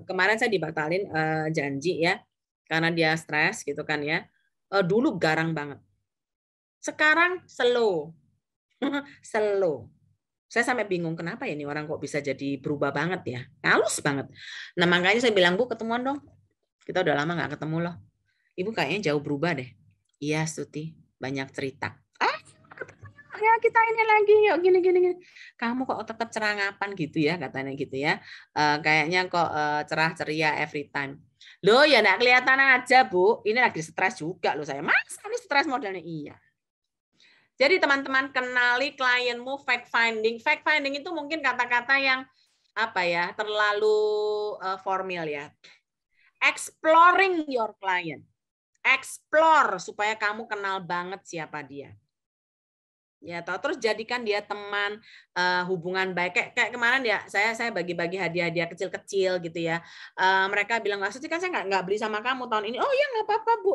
kemarin saya dibatalin janji ya, karena dia stres gitu kan ya. Dulu garang banget. Sekarang slow, slow. Saya sampai bingung kenapa ya ini orang kok bisa jadi berubah banget ya, halus banget. Nah makanya saya bilang, Bu ketemuan dong. Kita udah lama nggak ketemu loh. Ibu kayaknya jauh berubah deh. Iya Stuti, banyak cerita. Ya kita ini lagi yuk gini. Kamu kok tetap cerangapan gitu ya katanya gitu ya. Kayaknya kok cerah ceria every time. Loh ya nggak kelihatan aja Bu. Ini lagi stres juga loh saya. Mas ini stres modelnya iya. Jadi teman-teman kenali klienmu fact finding. Fact finding itu mungkin kata-kata yang apa ya terlalu formal ya. Exploring your client. Explore supaya kamu kenal banget siapa dia. Ya, terus jadikan dia teman, hubungan baik. Kayak kemarin ya, saya bagi-bagi hadiah-hadiah kecil-kecil gitu ya. Mereka bilang, maksudnya kan saya nggak beli sama kamu tahun ini. Oh iya nggak apa-apa Bu.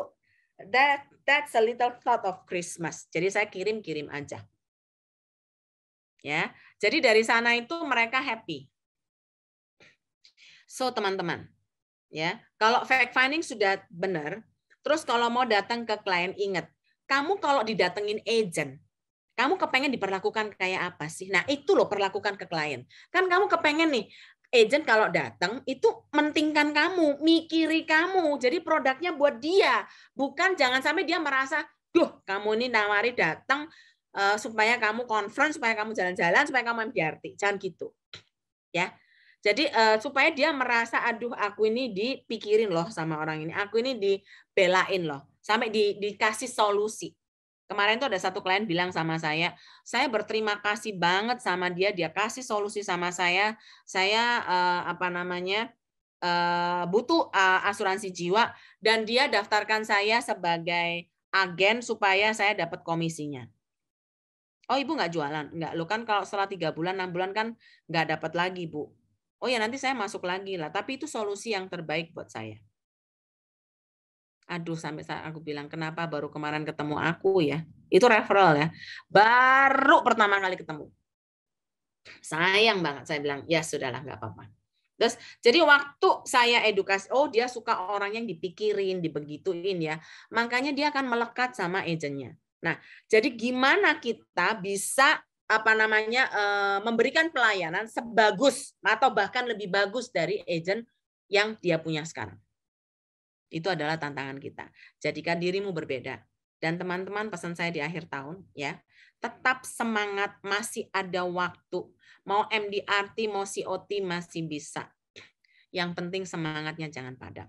That's a little thought of Christmas. Jadi saya kirim aja. Ya, jadi dari sana itu mereka happy. So teman-teman, ya kalau fact finding sudah benar, terus kalau mau datang ke klien ingat, kamu kalau didatengin agent, kamu kepengen diperlakukan kayak apa sih? Nah itu loh perlakukan ke klien. Kan kamu kepengen nih, agent kalau datang itu mentingkan kamu, mikiri kamu. Jadi produknya buat dia. Bukan jangan sampai dia merasa, duh kamu ini nawari datang supaya kamu conference, supaya kamu jalan-jalan, supaya kamu MDRT. Jangan gitu. Ya. Jadi supaya dia merasa, aduh aku ini dipikirin loh sama orang ini. Aku ini dibelain loh. Sampai dikasih solusi. Kemarin tuh ada satu klien bilang sama saya berterima kasih banget sama dia kasih solusi sama saya butuh asuransi jiwa dan dia daftarkan saya sebagai agen supaya saya dapat komisinya. Oh Ibu nggak jualan? Nggak, lo kan kalau setelah 3 bulan, 6 bulan kan nggak dapat lagi Bu. Oh ya nanti saya masuk lagi lah, tapi itu solusi yang terbaik buat saya. Aduh, sampai saat aku bilang, kenapa baru kemarin ketemu aku ya? Itu referral ya. Baru pertama kali ketemu. Sayang banget, saya bilang, ya sudahlah, nggak apa-apa. Terus, jadi waktu saya edukasi, oh dia suka orang yang dipikirin, dibegituin ya. Makanya dia akan melekat sama agentnya. Nah, jadi gimana kita bisa memberikan pelayanan sebagus atau bahkan lebih bagus dari agent yang dia punya sekarang. Itu adalah tantangan kita. Jadikan dirimu berbeda. Dan teman-teman, pesan saya di akhir tahun ya, tetap semangat, masih ada waktu. Mau MDRT, mau COT masih bisa. Yang penting semangatnya jangan padam.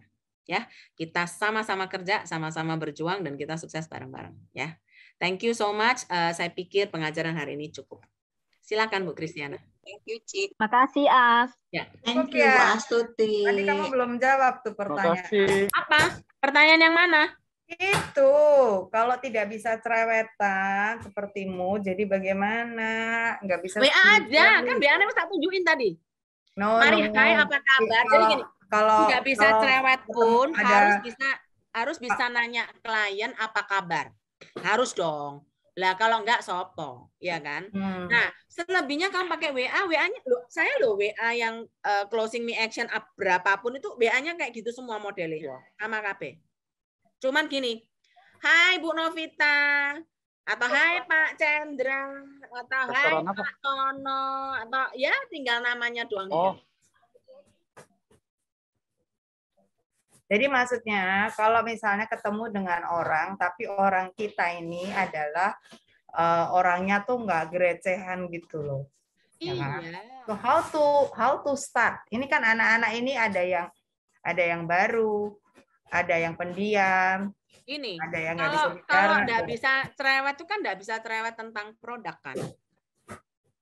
Ya, kita sama-sama kerja, sama-sama berjuang, dan kita sukses bareng-bareng. Ya, thank you so much. Saya pikir pengajaran hari ini cukup. Silakan Bu Kristiana. Thank you, Cik. Makasih, As. Ya. Thank you, Bu Astuti. Tadi kamu belum jawab tuh pertanyaan. Apa? Pertanyaan yang mana? Itu, kalau tidak bisa cerewetan sepertimu, jadi bagaimana? Nggak bisa. WA aja, kan WA-nya tak tunjukin tadi. Mari, hai, apa kabar? Jadi gini, kalau nggak bisa cerewet pun ada, harus bisa nanya klien apa kabar. Harus dong. Lah kalau enggak sopo, ya kan? Nah, selebihnya kamu pakai WA, WA-nya saya WA yang closing me action up berapapun itu WA-nya kayak gitu semua modelnya. Sama KP. Cuman gini, hai Bu Novita, atau hai Pak Chandra, atau hai Pak Tono, atau ya tinggal namanya doang. Oh. Jadi maksudnya kalau misalnya ketemu dengan orang, tapi orang kita ini adalah orangnya tuh nggak gerecehan gitu loh. Iya. Ya kan? So how to start? Ini kan anak-anak ini ada yang baru, ada yang pendiam. Ini ada yang kalau nggak bisa cerewet itu kan nggak bisa cerewet tentang produk kan.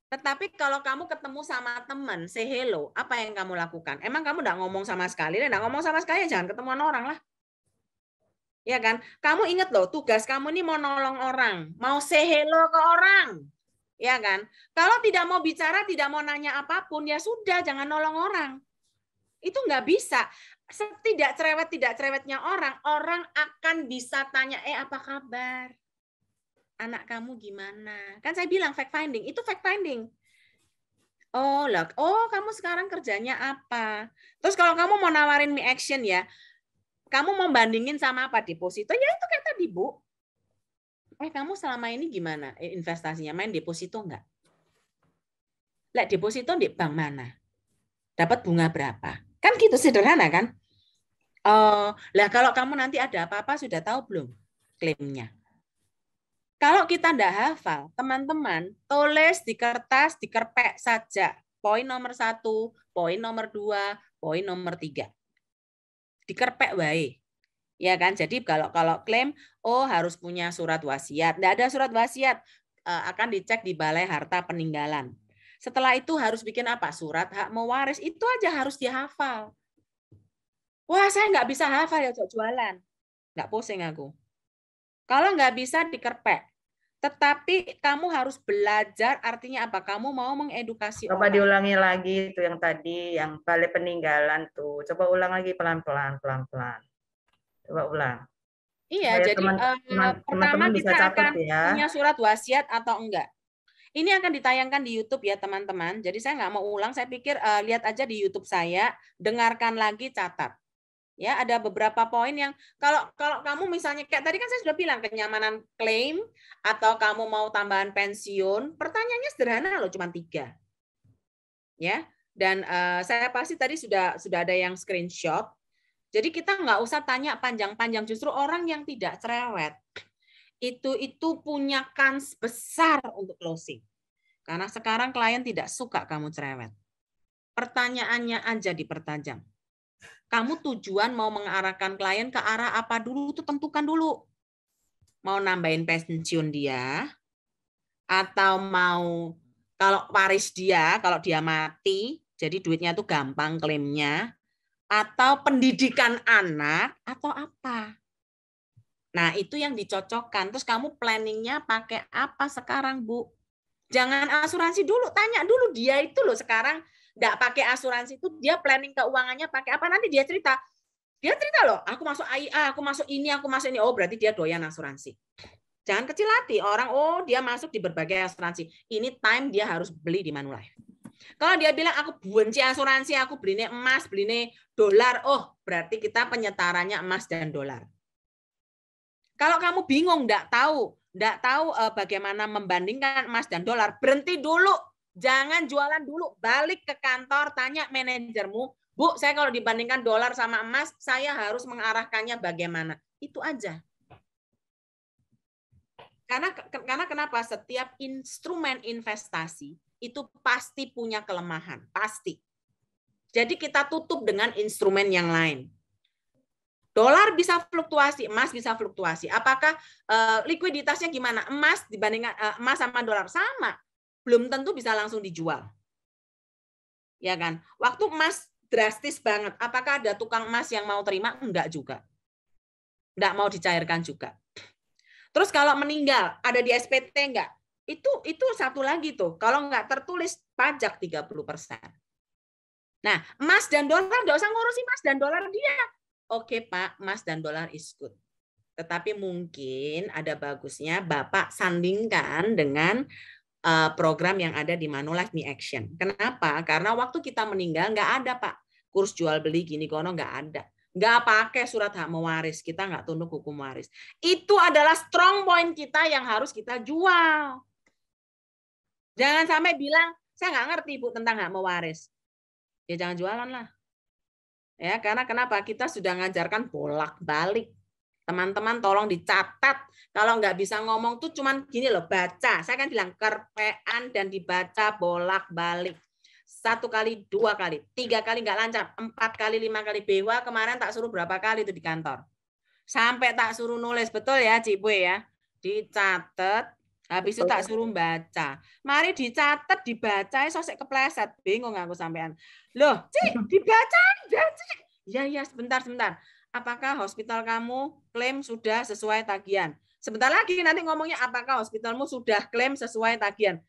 Tetapi kalau kamu ketemu sama teman, say hello, apa yang kamu lakukan? Emang kamu nggak ngomong sama sekali? Nggak ngomong sama sekali, jangan ketemuan orang lah. Ya kan? Kamu ingat loh, tugas kamu ini mau nolong orang, mau say hello ke orang. Ya kan? Kalau tidak mau bicara, tidak mau nanya apapun, ya sudah, jangan nolong orang. Itu nggak bisa. Tidak cerewetnya orang akan bisa tanya, apa kabar? Anak kamu gimana? Kan saya bilang fact finding, itu fact finding. Oh, kamu sekarang kerjanya apa? Terus kalau kamu mau nawarin me action ya, kamu mau bandingin sama apa deposito? Ya itu kayak tadi, Bu. Kamu selama ini gimana investasinya? Main deposito enggak? Lah deposito di bank mana? Dapat bunga berapa? Kan gitu sederhana kan? Lah kalau kamu nanti ada apa-apa sudah tahu belum klaimnya? Kalau kita enggak hafal, teman-teman, tulis di kertas, dikerpek saja. Poin nomor 1, poin nomor 2, poin nomor 3. Dikerpek wae. Ya kan? Jadi kalau klaim, harus punya surat wasiat. Enggak ada surat wasiat, akan dicek di Balai Harta Peninggalan. Setelah itu harus bikin apa? Surat hak mewaris. Itu aja harus dihafal. Wah, saya nggak bisa hafal ya, jualan. Nggak pusing aku. Kalau nggak bisa dikerpek. Tetapi kamu harus belajar, artinya apa? Kamu mau mengedukasi orang. Coba diulangi lagi itu yang tadi, yang Balai Peninggalan tuh. Coba ulang lagi pelan-pelan. Coba ulang. Iya, jadi pertama kita akan punya surat wasiat atau enggak. Ini akan ditayangkan di YouTube ya teman-teman. Jadi saya nggak mau ulang, saya pikir lihat aja di YouTube saya, dengarkan lagi, catat. Ya, ada beberapa poin yang kalau kamu misalnya kayak tadi kan saya sudah bilang kenyamanan klaim atau kamu mau tambahan pensiun, pertanyaannya sederhana loh, cuma 3. Ya, dan saya pasti tadi sudah ada yang screenshot. Jadi kita nggak usah tanya panjang-panjang, justru orang yang tidak cerewet itu punya kans besar untuk closing. Karena sekarang klien tidak suka kamu cerewet. Pertanyaannya aja dipertajam. Kamu tujuan mau mengarahkan klien ke arah apa dulu, itu tentukan dulu. Mau nambahin pensiun dia, atau mau kalau waris dia, kalau dia mati, jadi duitnya itu gampang klaimnya, atau pendidikan anak, atau apa. Nah, itu yang dicocokkan. Terus kamu planningnya pakai apa sekarang, Bu? Jangan asuransi dulu, tanya dulu dia itu loh sekarang nggak pakai asuransi itu, dia planning keuangannya pakai apa, nanti dia cerita loh, aku masuk AIA, aku masuk ini, oh berarti dia doyan asuransi. Jangan kecil hati orang, dia masuk di berbagai asuransi, ini time dia harus beli di Manulife. Kalau dia bilang aku benci asuransi, aku belinya emas, belinya dolar, berarti kita penyetaranya emas dan dolar. Kalau kamu bingung nggak tahu nggak tahu bagaimana membandingkan emas dan dolar, berhenti dulu. Jangan jualan dulu. Balik ke kantor, tanya manajermu, Bu, saya kalau dibandingkan dolar sama emas, saya harus mengarahkannya bagaimana. Itu aja. Karena kenapa? Setiap instrumen investasi itu pasti punya kelemahan. Pasti. Jadi kita tutup dengan instrumen yang lain. Dolar bisa fluktuasi, emas bisa fluktuasi. Apakah likuiditasnya gimana? Emas dibandingkan emas sama dolar sama. Belum tentu bisa langsung dijual. Ya kan? Waktu emas drastis banget. Apakah ada tukang emas yang mau terima? Enggak juga. Enggak mau dicairkan juga. Terus kalau meninggal, ada di SPT enggak? Itu satu lagi tuh. Kalau enggak tertulis pajak 30%. Nah, emas dan dolar enggak usah ngurusin emas dan dolar dia. Oke, Pak, emas dan dolar is good. Tetapi mungkin ada bagusnya Bapak sandingkan dengan program yang ada di Manulife Me Action. Kenapa? Karena waktu kita meninggal nggak ada, Pak. Kurs jual beli gini kono nggak ada. Nggak pakai surat hak mewaris. Kita nggak tunduk hukum waris. Itu adalah strong point kita yang harus kita jual. Jangan sampai bilang, saya nggak ngerti Bu tentang hak mewaris. Ya jangan jualan lah. Ya, karena kenapa? Kita sudah ngajarkan bolak-balik. Teman-teman tolong dicatat. Kalau nggak bisa ngomong tuh cuman gini loh, baca. Saya kan bilang kerpean dan dibaca bolak-balik. 1 kali, 2 kali, 3 kali nggak lancar, 4 kali, 5 kali. Bewa kemarin tak suruh berapa kali itu di kantor. Sampai tak suruh nulis, betul ya Cik Bu ya? Dicatat, habis itu tak suruh baca. Mari dicatat, dibaca, sosek kepleset. Bingung aku sampean. Loh, Cik, dibaca aja, Cik. Ya, sebentar. Apakah hospital kamu klaim sudah sesuai tagihan? Sebentar lagi nanti ngomongnya apakah hospitalmu sudah klaim sesuai tagihan.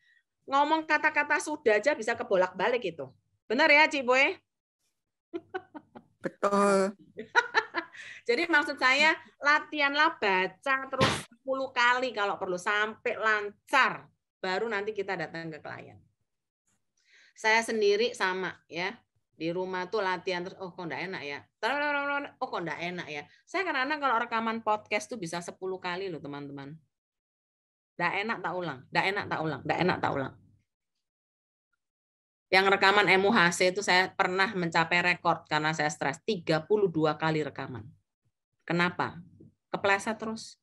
Ngomong kata-kata sudah aja bisa kebolak-balik itu. Benar ya, Cik Boy? Betul. Jadi maksud saya latihanlah baca terus 10 kali kalau perlu sampai lancar. Baru nanti kita datang ke klien. Saya sendiri sama ya. Di rumah tuh latihan terus, oh kok enggak enak ya. Oh kok enggak enak ya. Saya kadang-kadang kalau rekaman podcast tuh bisa 10 kali loh teman-teman. Enggak enak tak ulang, enggak enak tak ulang, enggak enak tak ulang. Yang rekaman MUHC itu saya pernah mencapai rekor karena saya stres 32 kali rekaman. Kenapa? Kepleset terus.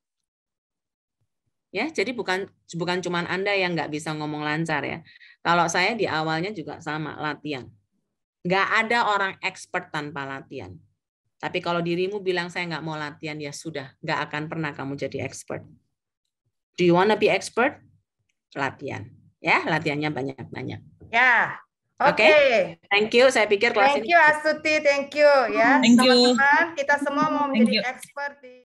Ya, jadi bukan cuma Anda yang nggak bisa ngomong lancar ya. Kalau saya di awalnya juga sama latihan. Nggak ada orang expert tanpa latihan. Tapi kalau dirimu bilang saya nggak mau latihan, ya sudah, nggak akan pernah kamu jadi expert. Do you wanna be expert? Latihan. Ya, latihannya banyak-banyak. Ya, Oke. Thank you. Saya pikir kelas Thank you Astuti, thank you ya. Thank you. Teman-teman, kita semua mau menjadi expert di